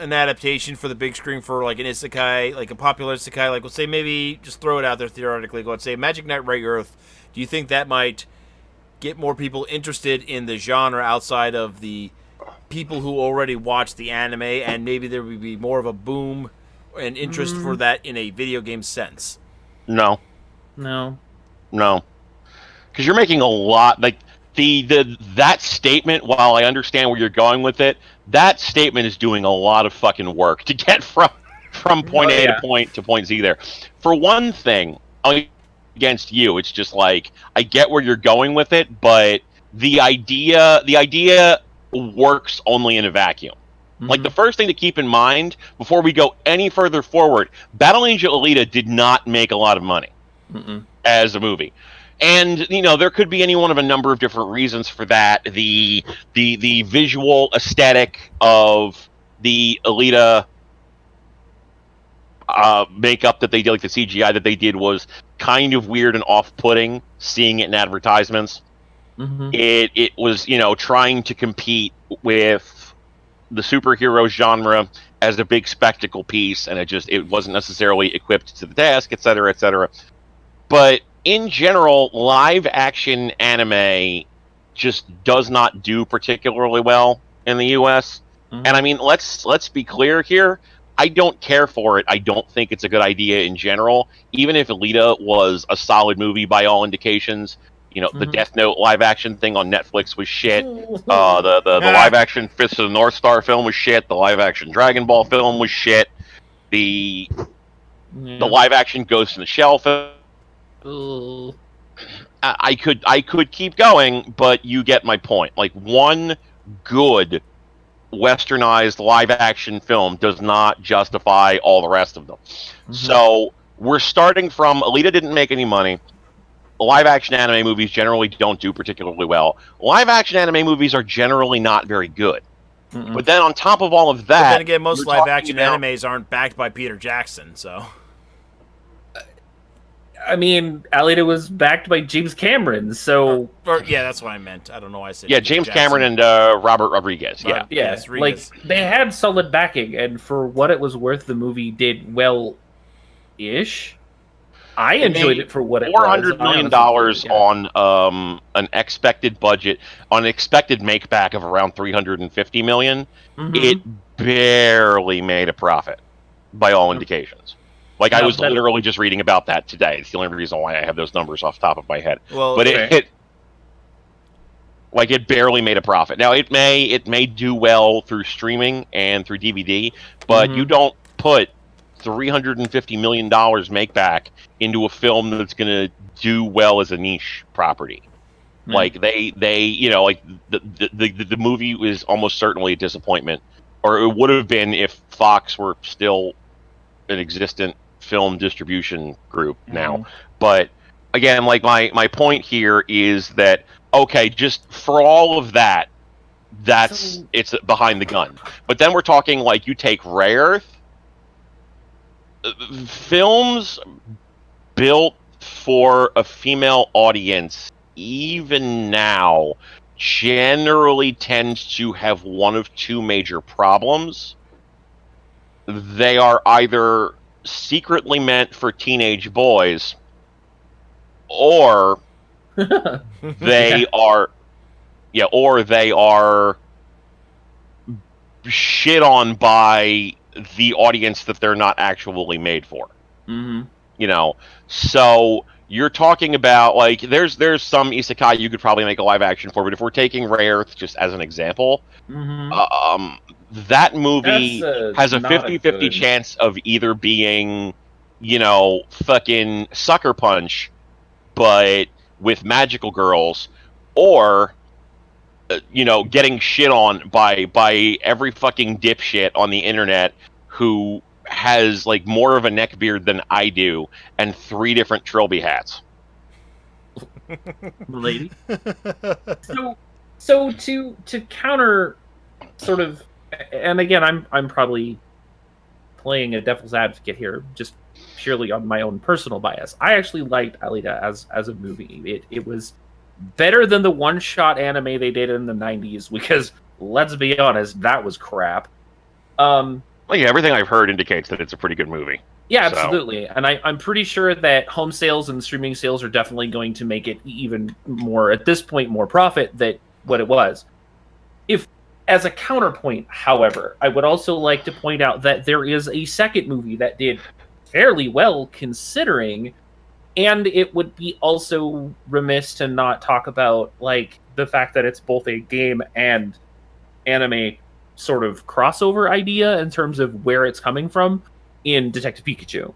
an adaptation for the big screen for like an isekai, like a popular isekai, like let's say maybe just throw it out there theoretically, let's say Magic Knight Ray Earth? Do you think that might get more people interested in the genre outside of the people who already watch the anime, and maybe there would be more of a boom and interest for that in a video game sense? No. No. Because you're making a lot, like that statement, while I understand where you're going with it, that statement is doing a lot of fucking work to get from point A to point Z there. For one thing, against you, it's just like, I get where you're going with it, but the idea works only in a vacuum. Like, the first thing to keep in mind before we go any further forward, Battle Angel Alita did not make a lot of money as a movie. And, there could be any one of a number of different reasons for that. The visual aesthetic of the Alita makeup that they did, like the CGI that they did, was kind of weird and off-putting, seeing it in advertisements. It was, trying to compete with the superhero genre as a big spectacle piece, and it wasn't necessarily equipped to the task, et cetera, et cetera. But in general, live action anime just does not do particularly well in the US. And I mean, let's be clear here. I don't care for it. I don't think it's a good idea in general. Even if Alita was a solid movie by all indications, the Death Note live action thing on Netflix was shit. The live action Fist of the North Star film was shit. The live action Dragon Ball film was shit. The live action Ghost in the Shell film. I could keep going, but you get my point. Like, one good westernized live action film does not justify all the rest of them. So we're starting from, Alita didn't make any money. Live action anime movies generally don't do particularly well. Live action anime movies are generally not very good. But then on top of all of that, but then again, most live action animes aren't backed by Peter Jackson, so. I mean, Alita was backed by James Cameron, so... yeah, that's what I meant. I don't know why I said James Cameron and Robert Rodriguez, like, they had solid backing, and for what it was worth, the movie did well-ish. I enjoyed it for what it was. $400 million on an expected budget, on an expected make back of around $350 million. It barely made a profit, by all indications. Like, I was literally just reading about that today. It's the only reason why I have those numbers off the top of my head. Well, but it barely made a profit. Now, it may do well through streaming and through DVD, but you don't put $350 million make back into a film that's going to do well as a niche property. Like, they like the movie was almost certainly a disappointment, or it would have been if Fox were still an existent film distribution group now. But again, like, my point here is that, okay, just for all of that, it's behind the gun. But then we're talking, like, you take Rare Earth, films built for a female audience, even now, generally tends to have one of two major problems. They are either secretly meant for teenage boys, or they are shit on by the audience that they're not actually made for. So you're talking about, like, there's some isekai you could probably make a live action for, but if we're taking Rare Earth just as an example, that movie has a 50-50 chance of either being, fucking Sucker Punch, but with magical girls, or getting shit on by every fucking dipshit on the internet who has, like, more of a neckbeard than I do and 3 different trilby hats. Lady. So to counter, sort of, and again, I'm probably playing a devil's advocate here, just purely on my own personal bias. I actually liked Alita as a movie. It was better than the one-shot anime they did in the 90s, because, let's be honest, that was crap. Well, yeah, everything I've heard indicates that it's a pretty good movie. Yeah, absolutely. And I'm pretty sure that home sales and streaming sales are definitely going to make it even more, at this point, more profit than what it was. As a counterpoint, however, I would also like to point out that there is a second movie that did fairly well, considering, and it would be also remiss to not talk about, like, the fact that it's both a game and anime sort of crossover idea in terms of where it's coming from, in Detective Pikachu.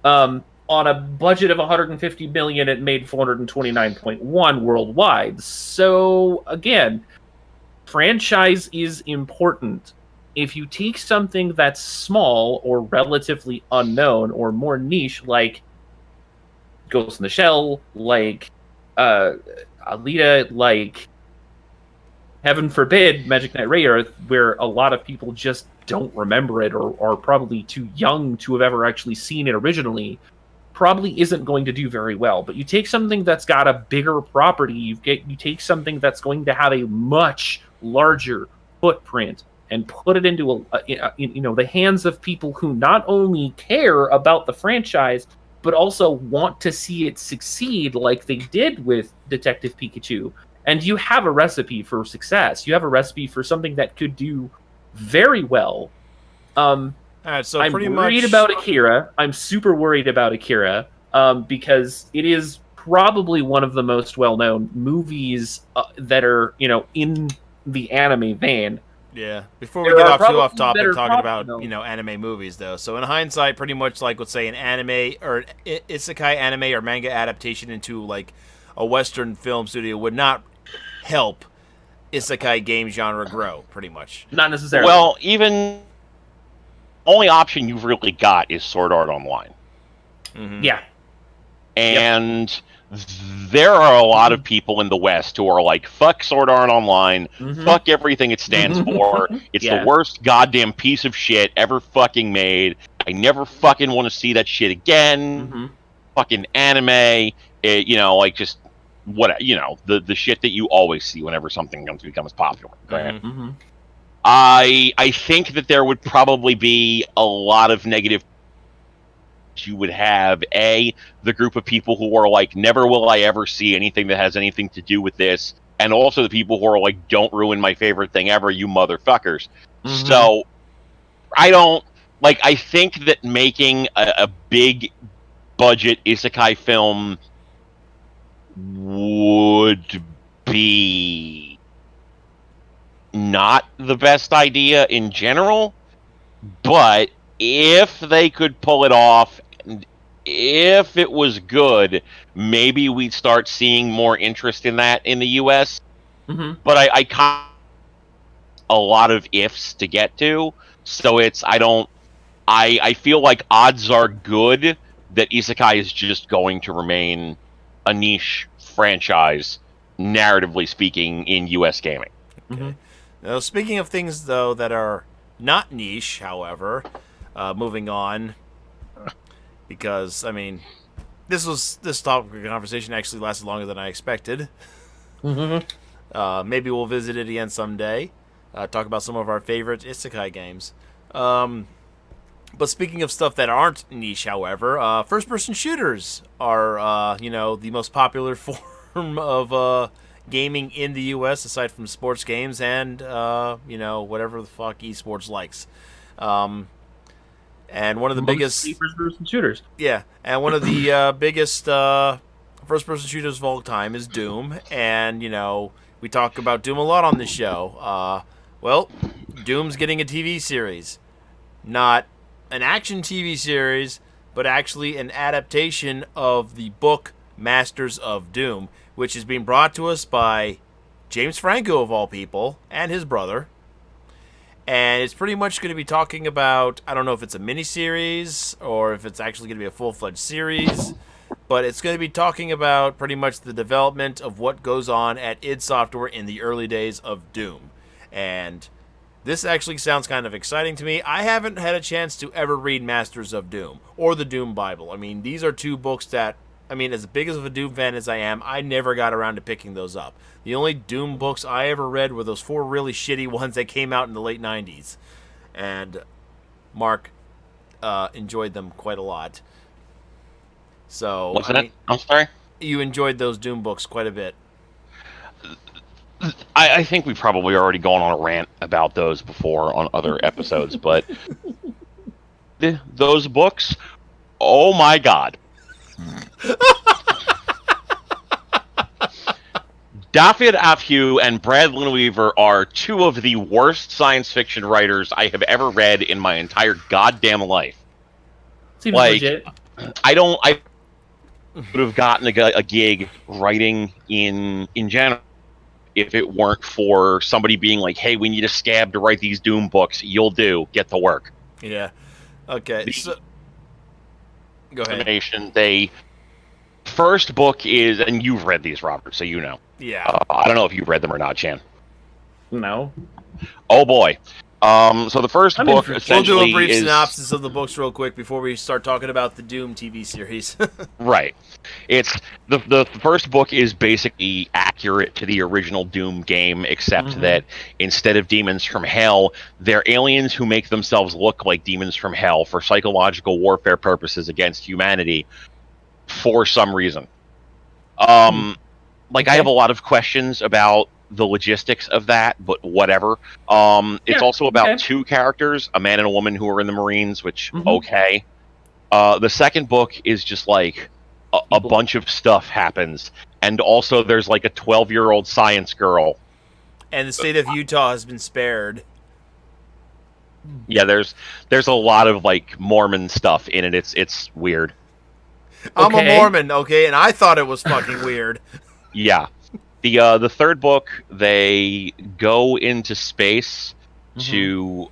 On a budget of $150 million, it made $429.1 worldwide. So, again, franchise is important. If you take something that's small or relatively unknown or more niche, like Ghost in the Shell, like Alita, like, heaven forbid, Magic Knight Rare Earth, where a lot of people just don't remember it, or are probably too young to have ever actually seen it originally, probably isn't going to do very well. But you take something that's got a bigger property, you take something that's going to have a much larger footprint, and put it into the hands of people who not only care about the franchise, but also want to see it succeed, like they did with Detective Pikachu. And you have a recipe for success. You have a recipe for something that could do very well. All right, so I'm worried about Akira. I'm super worried about Akira, because it is probably one of the most well-known movies that are, in the anime vein. Yeah. Before we get too off topic talking about, anime movies, though. So in hindsight, pretty much like, let's say, an anime or isekai anime or manga adaptation into, like, a Western film studio would not help isekai game genre grow, pretty much. Not necessarily. Well, even only option you've really got is Sword Art Online. Yeah. And there are a lot of people in the West who are like, fuck Sword Art Online, fuck everything it stands for, it's the worst goddamn piece of shit ever fucking made, I never fucking want to see that shit again, fucking anime, like, just what, the shit that you always see whenever something becomes popular. Right? I think that there would probably be a lot of negative you would have the group of people who are like, never will I ever see anything that has anything to do with this, and also the people who are like, don't ruin my favorite thing ever, you motherfuckers. Mhm. So I don't like. I think that making a big budget isekai film would be not the best idea in general, but if they could pull it off, and if it was good, maybe we'd start seeing more interest in that in the US. Mhm. But I kind of a lot of ifs to get to, so it's I feel like odds are good that isekai is just going to remain a niche franchise, narratively speaking, in US gaming. Mhm. Now, speaking of things though that are not niche, however, moving on, because I mean, this topic of conversation actually lasted longer than I expected. Mhm. Maybe we'll visit it again someday. Talk about some of our favorite isekai games. But speaking of stuff that aren't niche, however, first-person shooters are, the most popular form of gaming in the U.S. aside from sports games and, whatever the fuck esports likes. Um, and one of the biggest, Mostly first-person shooters. yeah, and one of the biggest first-person shooters of all time is Doom, and we talk about Doom a lot on this show. Well, Doom's getting a TV series, not an action TV series, but actually an adaptation of the book Masters of Doom, which is being brought to us by James Franco, of all people, and his brother. And it's pretty much going to be talking about, I don't know if it's a miniseries or if it's actually going to be a full-fledged series, but it's going to be talking about pretty much the development of what goes on at id Software in the early days of Doom. And this actually sounds kind of exciting to me. I haven't had a chance to ever read Masters of Doom or the Doom Bible. I mean, these are two books that, as big of a Doom fan as I am, I never got around to picking those up. The only Doom books I ever read were those 4 really shitty ones that came out in the late 90s. And Mark enjoyed them quite a lot. So, What's that? I'm sorry? You enjoyed those Doom books quite a bit. I think we've probably already gone on a rant about those before on other episodes, but those books, oh my god. David Afew and Brad Lineweaver are two of the worst science fiction writers I have ever read in my entire goddamn life. Seems Like, legit. I would have gotten a gig writing in general if it weren't for somebody being like, hey, we need a scab to write these Doom books. You'll do. Get to work. Yeah. Okay. So, go ahead. Animation, first book is, and you've read these, Robert, so you know. Yeah. I don't know if you've read them or not, Chan. No. Oh boy. So the first book essentially We'll do a brief is synopsis of the books real quick before we start talking about the Doom TV series. right. It's the first book is basically accurate to the original Doom game, except that instead of demons from hell, they're aliens who make themselves look like demons from hell for psychological warfare purposes against humanity for some reason. I have a lot of questions about the logistics of that, but whatever. It's also about two characters, a man and a woman who are in the Marines, which, okay. The second book is just like a bunch of stuff happens. And also there's like a 12-year-old science girl. And the state of Utah has been spared. Yeah, there's a lot of like Mormon stuff in it. It's weird. I'm a Mormon, okay, and I thought it was fucking weird. Yeah. The third book, they go into space to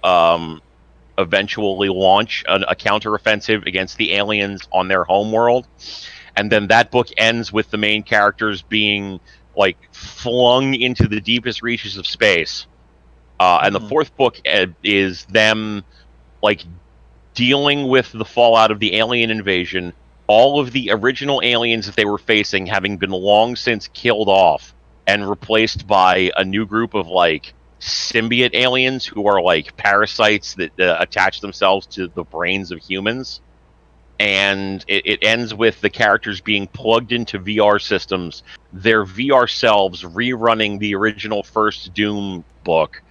eventually launch a counteroffensive against the aliens on their home world. And then that book ends with the main characters being like flung into the deepest reaches of space. And the fourth book is them like dealing with the fallout of the alien invasion, all of the original aliens that they were facing having been long since killed off and replaced by a new group of like symbiote aliens who are like parasites that attach themselves to the brains of humans. and it ends with the characters being plugged into VR systems, their VR selves rerunning the original first Doom book,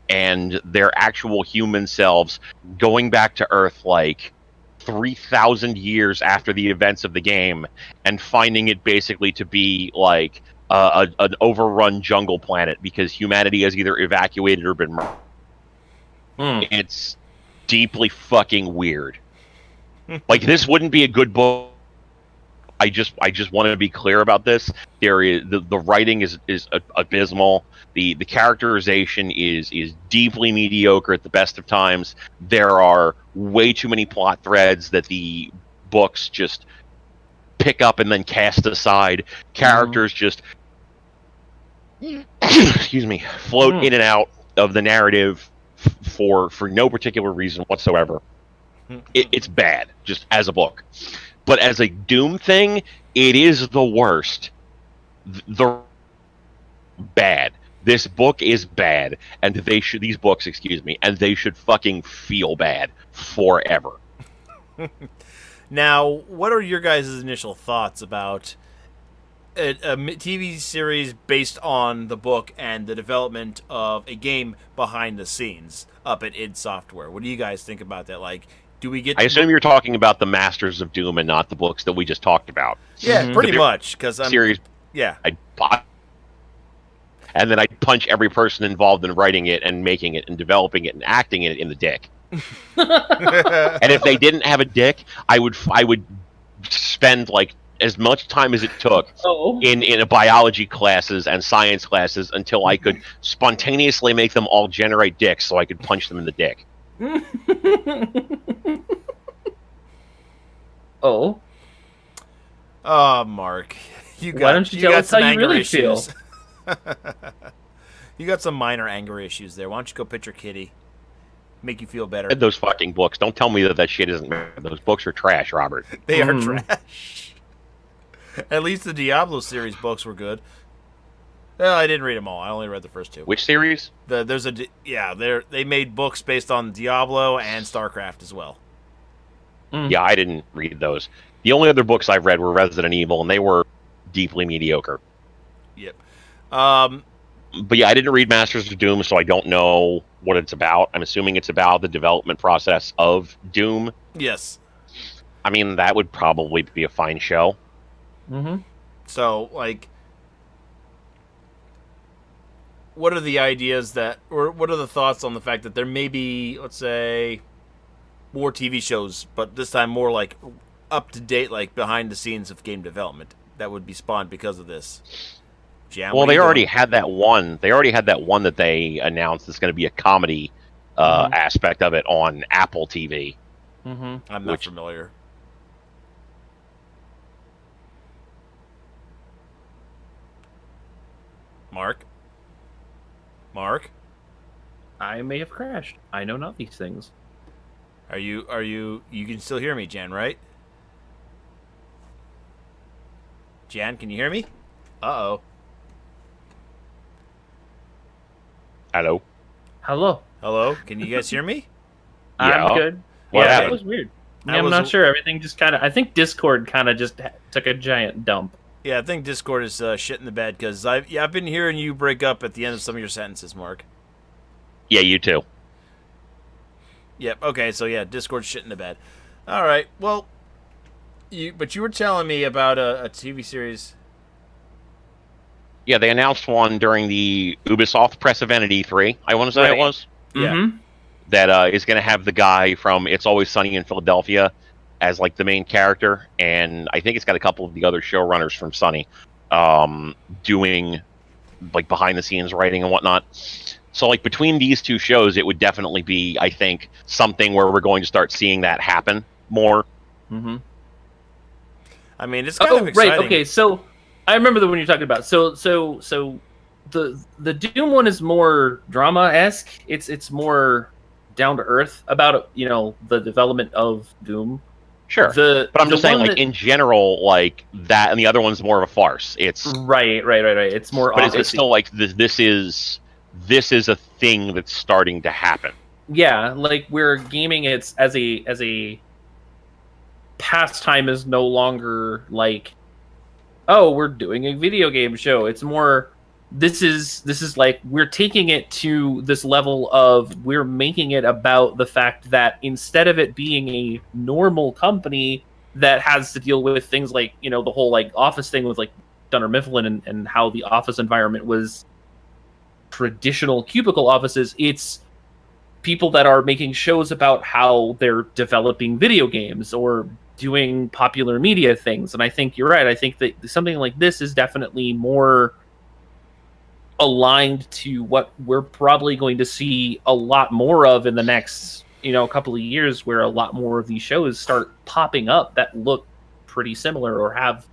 and their actual human selves going back to Earth like 3,000 years after the events of the game, and finding it basically to be like an overrun jungle planet because humanity has either evacuated or been murdered. It's deeply fucking weird. Like, this wouldn't be a good book. I just want to be clear about this. There is the writing is abysmal. The characterization is deeply mediocre at the best of times. There are way too many plot threads that the books just pick up and then cast aside. Characters just excuse me, float in and out of the narrative for no particular reason whatsoever. It's bad just as a book. But as a Doom thing, it is the worst. The bad. This book is bad, and these books, excuse me, and they should fucking feel bad forever. Now, what are your guys' initial thoughts about a TV series based on the book and the development of a game behind the scenes up at id Software? What do you guys think about that? Like, do we get? I assume you're talking about the Masters of Doom and not the books that we just talked about. Yeah, pretty much. Because I'm series. Yeah. And then I'd punch every person involved in writing it and making it and developing it and acting it in the dick. And if they didn't have a dick, I would spend like as much time as it took in a biology classes and science classes until I could spontaneously make them all generate dicks so I could punch them in the dick. Oh, Mark, why don't you tell us how you really feel? You got some minor anger issues there. Why don't you go pet your kitty? Make you feel better. Those fucking books. Don't tell me that shit isn't. Those books are trash, Robert. They are trash. At least the Diablo series books were good. Well, I didn't read them all. I only read the first two. Which series? They made books based on Diablo and StarCraft as well. Yeah, I didn't read those. The only other books I've read were Resident Evil, and they were deeply mediocre. Yep. But yeah, I didn't read Masters of Doom, so I don't know what it's about. I'm assuming it's about the development process of Doom. Yes. I mean, that would probably be a fine show. So, like, what are the ideas or what are the thoughts on the fact that there may be, let's say, more TV shows, but this time more like up to date, like behind the scenes of game development that would be spawned because of this? Jan, well, they already had that one. They already had that one that they announced that's going to be a comedy aspect of it on Apple TV. I'm not familiar. Mark? I may have crashed. I know not these things. Are you can still hear me, Jan, right? Jan, can you hear me? Uh-oh. Hello? Hello? Can you guys hear me? Yeah. I'm good. What Yeah, happened? that was weird. I'm not sure. Everything just kind of... I think Discord kind of just took a giant dump. Yeah, I think Discord is shit in the bed, because I've been hearing you break up at the end of some of your sentences, Mark. Yeah, you too. Yep, okay, so yeah, Discord's shit in the bed. Alright, well, you were telling me about a TV series. Yeah, they announced one during the Ubisoft press event at E3, I want to say it was. Yeah. That is going to have the guy from It's Always Sunny in Philadelphia as like the main character, and I think it's got a couple of the other showrunners from Sunny doing like behind the scenes writing and whatnot. So like between these two shows, it would definitely be, I think, something where we're going to start seeing that happen more. I mean, it's kind of exciting. Right. Okay, so I remember the one you're talking about. So the Doom one is more drama-esque. It's more down to earth about the development of Doom. Sure, but I'm just saying, like in general, like that, and the other one's more of a farce. It's right. It's more, but it's still like this is a thing that's starting to happen. Yeah, like we're gaming it as a pastime is no longer like, oh, we're doing a video game show. It's more, this is like we're taking it to this level of we're making it about the fact that instead of it being a normal company that has to deal with things like, you know, the whole like office thing with like Dunder Mifflin and how the office environment was traditional cubicle offices, it's people that are making shows about how they're developing video games or doing popular media things. And I think you're right. I think that something like this is definitely more aligned to what we're probably going to see a lot more of in the next, you know, couple of years, where a lot more of these shows start popping up that look pretty similar or have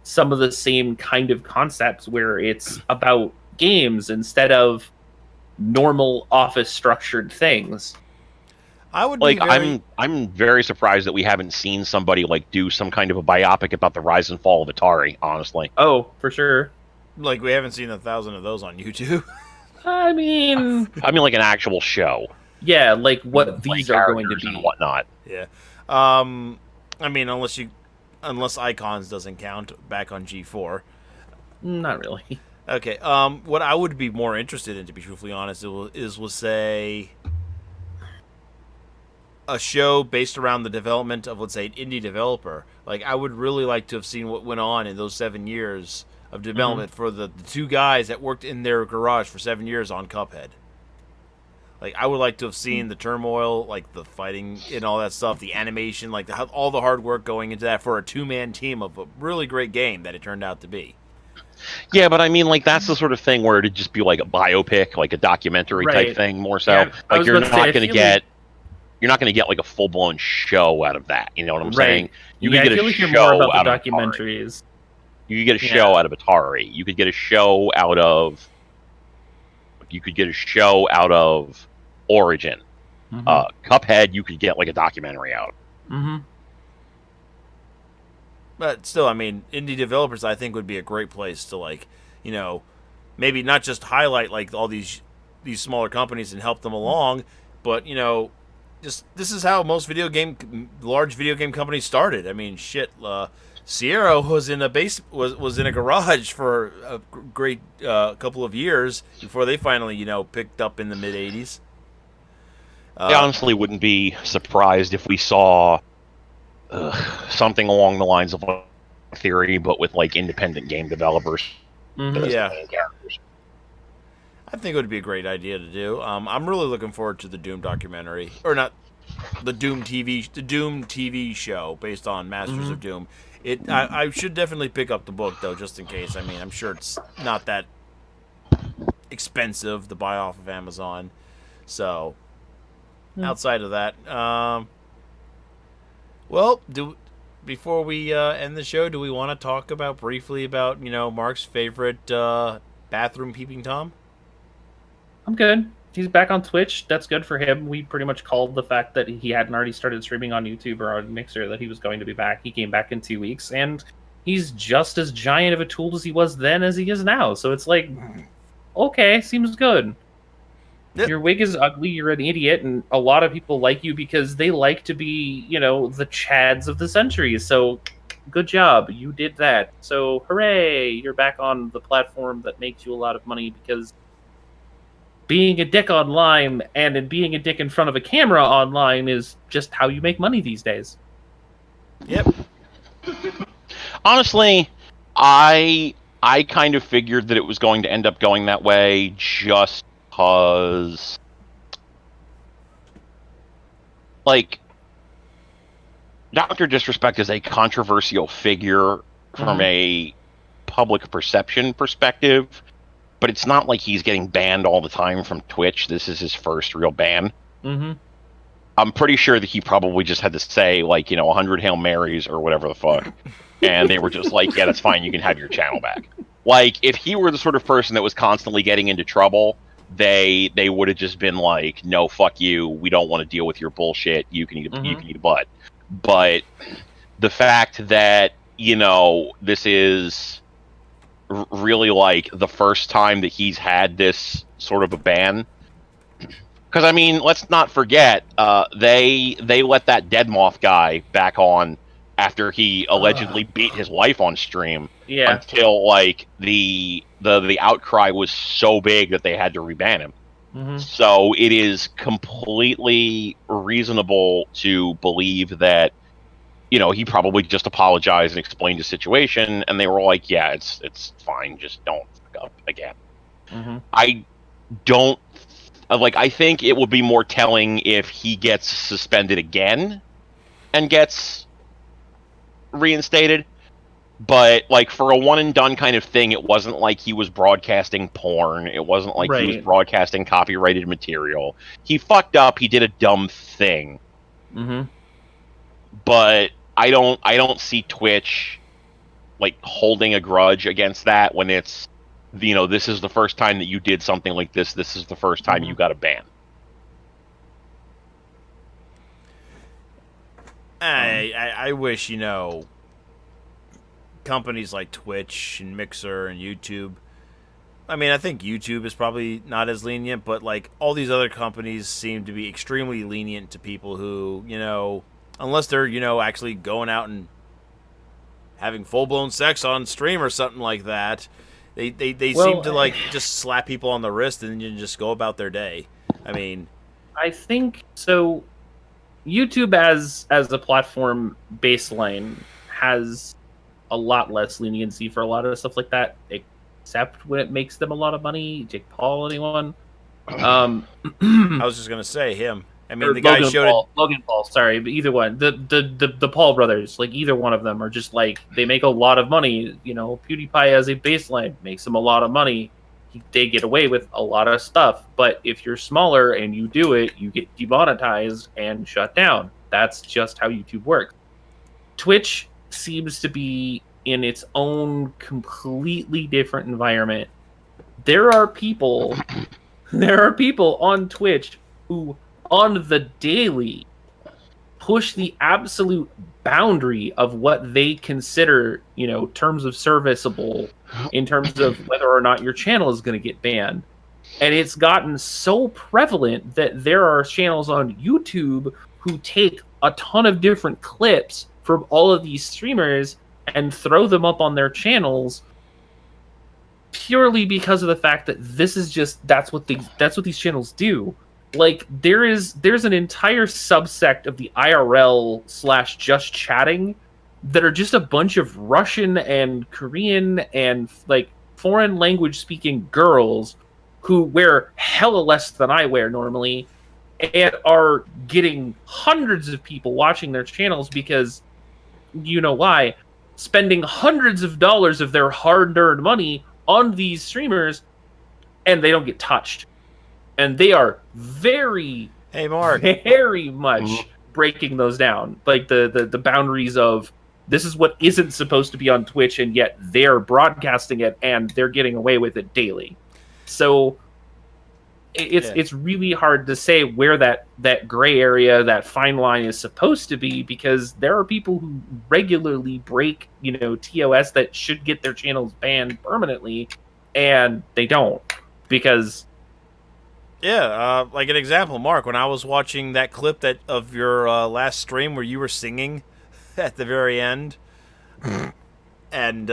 some of the same kind of concepts, where it's about games instead of normal office structured things. I would Like, be very... I'm very surprised that we haven't seen somebody like do some kind of a biopic about the rise and fall of Atari. Honestly, Oh, for sure. Like, we haven't seen 1,000 of those on YouTube. I mean, like an actual show. yeah, like what Like these are going to characters and be. whatnot. Yeah. I mean, unless Icons doesn't count back on G4. Not really. Okay. What I would be more interested in, to be truthfully honest, was say a show based around the development of, let's say, an indie developer. Like, I would really like to have seen what went on in those 7 years of development for the two guys that worked in their garage for 7 years on Cuphead. Like, I would like to have seen the turmoil, like the fighting and all that stuff, the animation, like all the hard work going into that for a two-man team of a really great game that it turned out to be. Yeah, but I mean, like, that's the sort of thing where it'd just be like a biopic, like a documentary Right. type thing, more so. Yeah, I like, was you're about to say, not I going to feel get, you're not going to get like a full blown show out of that. You know what I'm Right. saying? You Yeah, could I get feel a like you're show more about the out of Atari. documentaries. You could get a show out of Atari. You could get a show out of. You could get a show out of Origin. Cuphead, you could get like a documentary out. Mm-hmm. But still, I mean, indie developers, I think, would be a great place to, like, you know, maybe not just highlight like all these smaller companies and help them along, but, you know, just this is how most large video game companies started. I mean, shit, Sierra was in a was in a garage for a great couple of years before they finally, you know, picked up in the mid '80s. I honestly wouldn't be surprised if we saw something along the lines of Theory, but with like independent game developers. Mm-hmm. Yeah. Main characters. I think it would be a great idea to do. I'm really looking forward to the Doom documentary, or not, the Doom TV show based on Masters of Doom. I should definitely pick up the book though, just in case. I mean, I'm sure it's not that expensive to buy off of Amazon. So, outside of that, well, before we end the show, do we want to talk briefly about, you know, Mark's favorite bathroom peeping Tom? I'm good. He's back on Twitch. That's good for him. We pretty much called the fact that he hadn't already started streaming on YouTube or on Mixer that he was going to be back. He came back in 2 weeks, and he's just as giant of a tool as he was then as he is now. So it's like, okay, seems good. Yep. Your wig is ugly, you're an idiot, and a lot of people like you because they like to be, you know, the Chads of the century. So, good job, you did that. So, hooray, you're back on the platform that makes you a lot of money, because being a dick online and being a dick in front of a camera online is just how you make money these days. Yep. Honestly, I kind of figured that it was going to end up going that way just because, like, Dr. Disrespect is a controversial figure from a public perception perspective, but it's not like he's getting banned all the time from Twitch. This is his first real ban. I'm pretty sure that he probably just had to say, like, you know, 100 Hail Marys or whatever the fuck, and they were just like, yeah, that's fine, you can have your channel back. Like, if he were the sort of person that was constantly getting into trouble, they would have just been like, no, fuck you, we don't want to deal with your bullshit, you can eat a butt. But the fact that, you know, this is really like the first time that he's had this sort of a ban, because I mean, let's not forget, they let that Dead Moth guy back on after he allegedly beat his wife on stream. Yeah. Until like the outcry was so big that they had to reban him. Mm-hmm. So it is completely reasonable to believe that, you know, he probably just apologized and explained his situation, and they were like, "Yeah, it's fine. Just don't fuck up again." Mm-hmm. I don't like. I think it would be more telling if he gets suspended again and gets reinstated. But like for a one and done kind of thing, it wasn't like he was broadcasting porn. It wasn't like he was Right. broadcasting copyrighted material. He fucked up. He did a dumb thing. Mm-hmm. But I don't see Twitch like holding a grudge against that when it's, you know, this is the first time that you did something like this. This is the first time you got a ban. I wish, you know, companies like Twitch and Mixer and YouTube. I mean, I think YouTube is probably not as lenient, but like all these other companies seem to be extremely lenient to people who, you know, unless they're, you know, actually going out and having full-blown sex on stream or something like that. They seem to like just slap people on the wrist and then just go about their day. I mean, I think so. YouTube as a platform baseline has a lot less leniency for a lot of stuff like that, except when it makes them a lot of money. Jake Paul, anyone? I was just gonna say him. I mean, the Logan guy showed Paul, Logan Paul, sorry, but either one. The Paul brothers, like either one of them are just like they make a lot of money. You know, PewDiePie as a baseline makes them a lot of money. They get away with a lot of stuff, but if you're smaller and you do it, you get demonetized and shut down. That's just how YouTube works. Twitch seems to be in its own completely different environment. There are people on Twitch who on the daily push the absolute boundary of what they consider, you know, terms of serviceable in terms of whether or not your channel is going to get banned. And it's gotten so prevalent that there are channels on YouTube who take a ton of different clips from all of these streamers and throw them up on their channels purely because of the fact that this is just that's what these channels do. Like there's an entire subsect of the IRL / just chatting that are just a bunch of Russian and Korean and like foreign language speaking girls who wear hella less than I wear normally and are getting hundreds of people watching their channels because you know why, spending hundreds of dollars of their hard-earned money on these streamers and they don't get touched. And they are very, Mark, very much breaking those down. Like the boundaries of this is what isn't supposed to be on Twitch, and yet they're broadcasting it and they're getting away with it daily. So it's really hard to say where that gray area, that fine line is supposed to be, because there are people who regularly break, you know, TOS that should get their channels banned permanently, and they don't because. Yeah, like an example, Mark, when I was watching that clip of your last stream where you were singing at the very end, and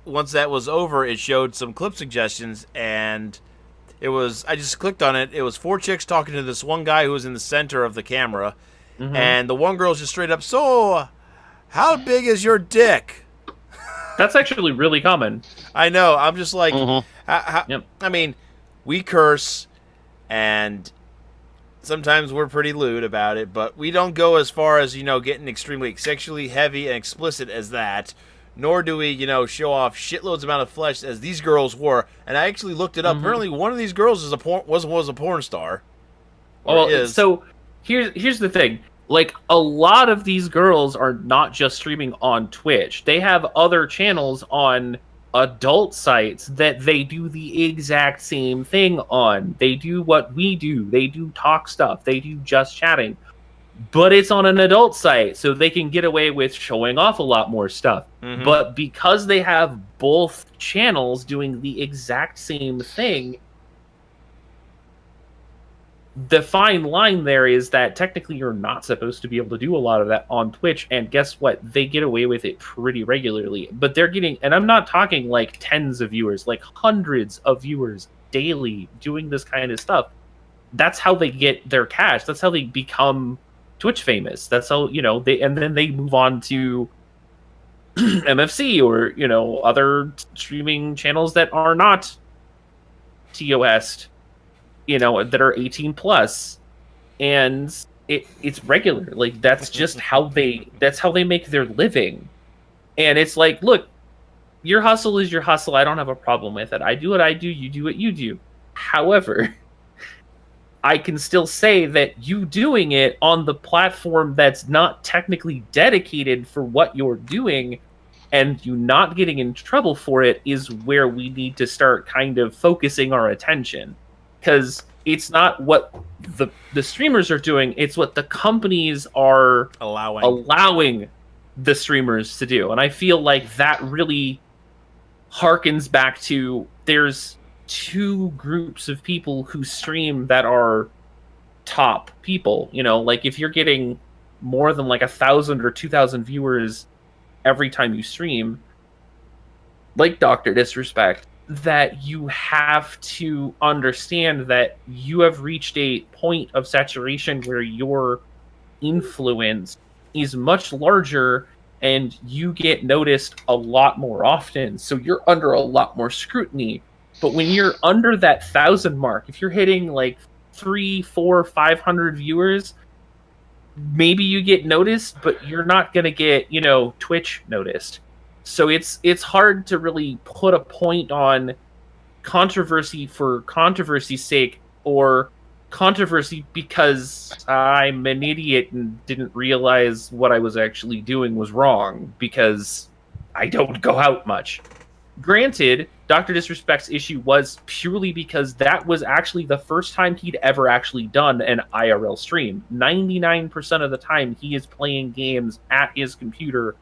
once that was over, it showed some clip suggestions, and I just clicked on it. It was 4 chicks talking to this one guy who was in the center of the camera, and the one girl's just straight up, "So, how big is your dick?" That's actually really common. I know. I'm just like, I mean, we curse, and sometimes we're pretty lewd about it, but we don't go as far as, you know, getting extremely sexually heavy and explicit as that, nor do we, you know, show off shitloads amount of flesh as these girls were. And I actually looked it up. Apparently, one of these girls was a porn star. Well, so here's the thing. Like, a lot of these girls are not just streaming on Twitch. They have other channels on adult sites that they do the exact same thing on. They do what we do. They do talk stuff. They do just chatting. But it's on an adult site, so they can get away with showing off a lot more stuff. But because they have both channels doing the exact same thing, the fine line there is that technically you're not supposed to be able to do a lot of that on Twitch, and guess what? They get away with it pretty regularly. But they're getting, and I'm not talking like tens of viewers, like hundreds of viewers daily doing this kind of stuff. That's how they get their cash. That's how they become Twitch famous. That's how, and then they move on to MFC or, other streaming channels that are not TOS, that are 18 plus, and it's regular. Like that's just how they make their living. And it's like, look, your hustle is your hustle. I don't have a problem with it. I do what I do, you do what you do. However, I can still say that you doing it on the platform that's not technically dedicated for what you're doing and you not getting in trouble for it is where we need to start kind of focusing our attention. Because it's not what the streamers are doing, it's what the companies are allowing the streamers to do. And I feel like that really harkens back to there's two groups of people who stream that are top people. Like if you're getting more than like 1,000 or 2,000 viewers every time you stream, like Dr. Disrespect, that you have to understand that you have reached a point of saturation where your influence is much larger and you get noticed a lot more often. So you're under a lot more scrutiny. But when you're under that 1,000 mark, if you're hitting like 300, 400, 500 viewers, maybe you get noticed, but you're not going to get, Twitch noticed. So it's hard to really put a point on controversy for controversy's sake or controversy because I'm an idiot and didn't realize what I was actually doing was wrong because I don't go out much. Granted, Dr. Disrespect's issue was purely because that was actually the first time he'd ever actually done an IRL stream. 99% of the time he is playing games at his computer,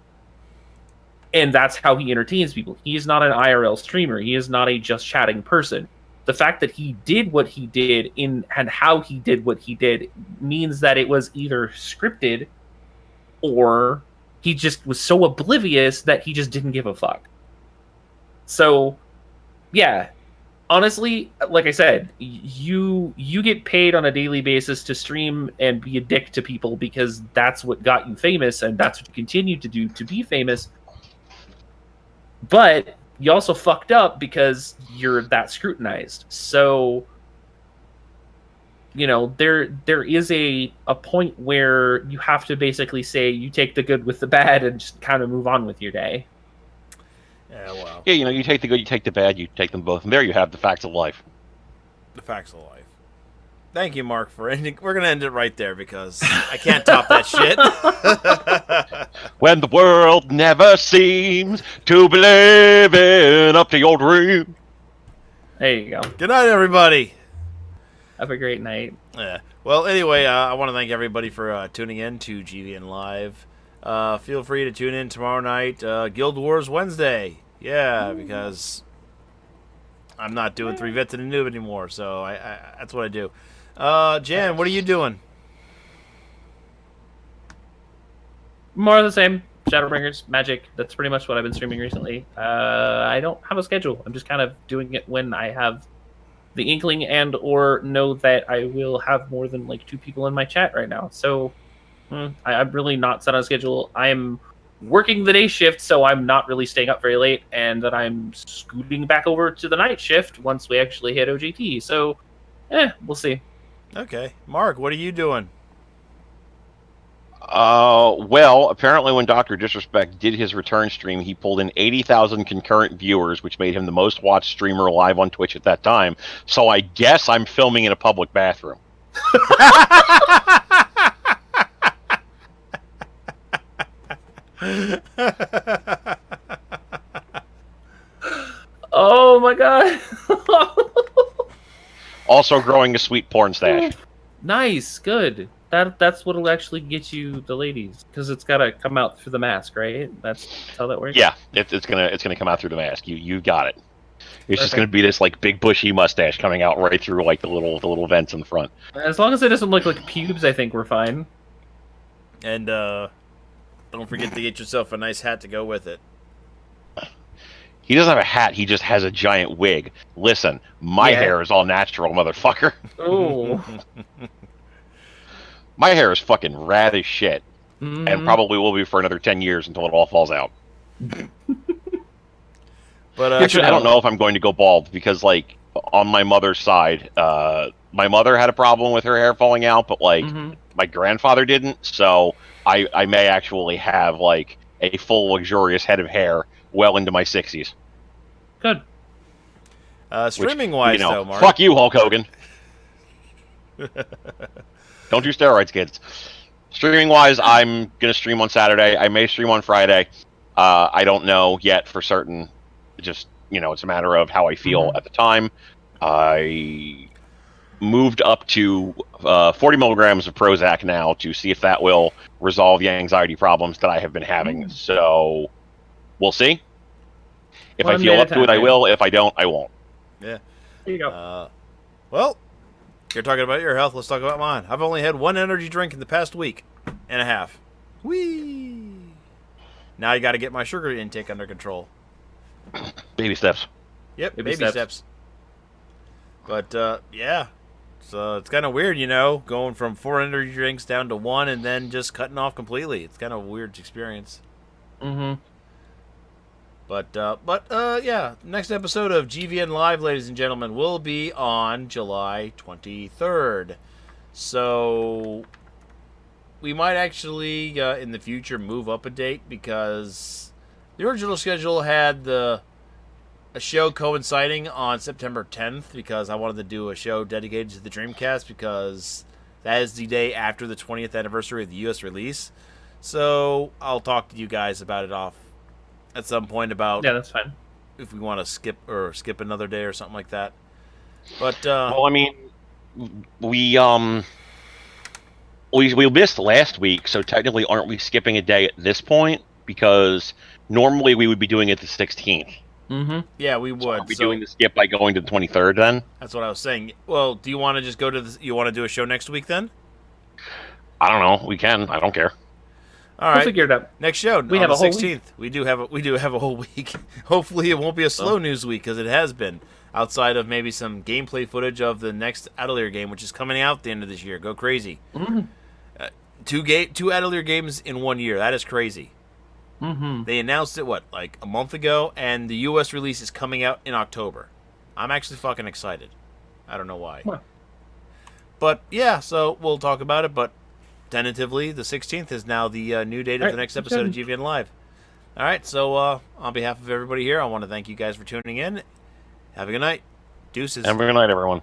and that's how he entertains people. He is not an IRL streamer. He is not a just chatting person. The fact that he did what he did and how he did what he did means that it was either scripted or he just was so oblivious that he just didn't give a fuck. So, yeah, honestly, like I said, you get paid on a daily basis to stream and be a dick to people because that's what got you famous and that's what you continue to do to be famous. But you also fucked up because you're that scrutinized. So, there is a point where you have to basically say you take the good with the bad and just kind of move on with your day. Yeah, well. Yeah, you take the good, you take the bad, you take them both, and there you have the facts of life. The facts of life. Thank you, Mark, for ending. We're going to end it right there because I can't top that shit. When the world never seems to be living up to your dream. There you go. Good night, everybody. Have a great night. Yeah. Well, anyway, I want to thank everybody for tuning in to GVN Live. Feel free to tune in tomorrow night, Guild Wars Wednesday. Yeah, because I'm not doing 3 Vets and a Noob anymore, so I that's what I do. Jan, what are you doing? More of the same. Shadowbringers, Magic. That's pretty much what I've been streaming recently. I don't have a schedule. I'm just kind of doing it when I have the inkling and or know that I will have more than like 2 people in my chat right now. So I'm really not set on a schedule. I'm working the day shift, so I'm not really staying up very late, and then I'm scooting back over to the night shift once we actually hit OJT. So, we'll see. Okay. Mark, what are you doing? Well, apparently when Dr. Disrespect did his return stream, he pulled in 80,000 concurrent viewers, which made him the most watched streamer live on Twitch at that time. So I guess I'm filming in a public bathroom. Oh my god. Also growing a sweet porn stash. Nice, good. That's what'll actually get you the ladies, because it's gotta come out through the mask, right? That's how that works. Yeah, it's gonna come out through the mask. You got it. It's just going to be this like big bushy mustache coming out right through like the little vents in the front. As long as it doesn't look like pubes, I think we're fine. And don't forget to get yourself a nice hat to go with it. He doesn't have a hat. He just has a giant wig. Listen, my Yeah. hair is all natural, motherfucker. Oh. My hair is fucking rad as shit, Mhm. and probably will be for another 10 years until it all falls out. But Actually, I don't know if I'm going to go bald because, like, on my mother's side, my mother had a problem with her hair falling out, but like Mhm. my grandfather didn't. So I may actually have like a full luxurious head of hair well into my 60s. Good. streaming wise, you know, though, Mark. fuck you, Hulk Hogan. Don't do steroids, kids. Streaming wise, I'm gonna stream on Saturday. I may stream on Friday. I don't know yet for certain. Just it's a matter of how I feel at the time. I moved up to 40 milligrams of Prozac now to see if that will resolve the anxiety problems that I have been having. So we'll see. If I One feel day up at a to it, I time, will. If I don't, I won't. Yeah. There you go. Well, you're talking about your health. Let's talk about mine. I've only had one energy drink in the past week and a half. Whee! Now I got to get my sugar intake under control. Baby steps. Yep, Baby baby steps. steps. But yeah, so it's kind of weird, going from 4 energy drinks down to 1 and then just cutting off completely. It's kind of a weird experience. Mm-hmm. But yeah, next episode of GVN Live, ladies and gentlemen, will be on July 23rd. So we might actually, in the future, move up a date because the original schedule had a show coinciding on September 10th because I wanted to do a show dedicated to the Dreamcast because that is the day after the 20th anniversary of the U.S. release. So I'll talk to you guys about it off at some point about Yeah, that's fine. if we want to skip another day or something like that. But Well, I mean, we missed last week, so technically, aren't we skipping a day at this point? Because normally we would be doing it the 16th. Mm-hmm. yeah, we So would. are we So doing the skip by going to the 23rd then? that's what I was saying. Well, do you want to just go to you want to do a show next week then? I don't know. We can. I don't care. All We'll right. figure it out. Next show We on have the a whole 16th. We do have a whole week. Hopefully, it won't be a slow news week because it has been. Outside of maybe some gameplay footage of the next Atelier game, which is coming out at the end of this year. Go crazy! Mm-hmm. Two Atelier games in 1 year. That is crazy. Mm-hmm. They announced it like a month ago, and the U.S. release is coming out in October. I'm actually fucking excited. I don't know why. Huh. But yeah, so we'll talk about it. But tentatively, the 16th is now the new date of All the right, next episode of GVN Live. All right, so on behalf of everybody here, I want to thank you guys for tuning in. Have a good night. Deuces. Have a good night, everyone.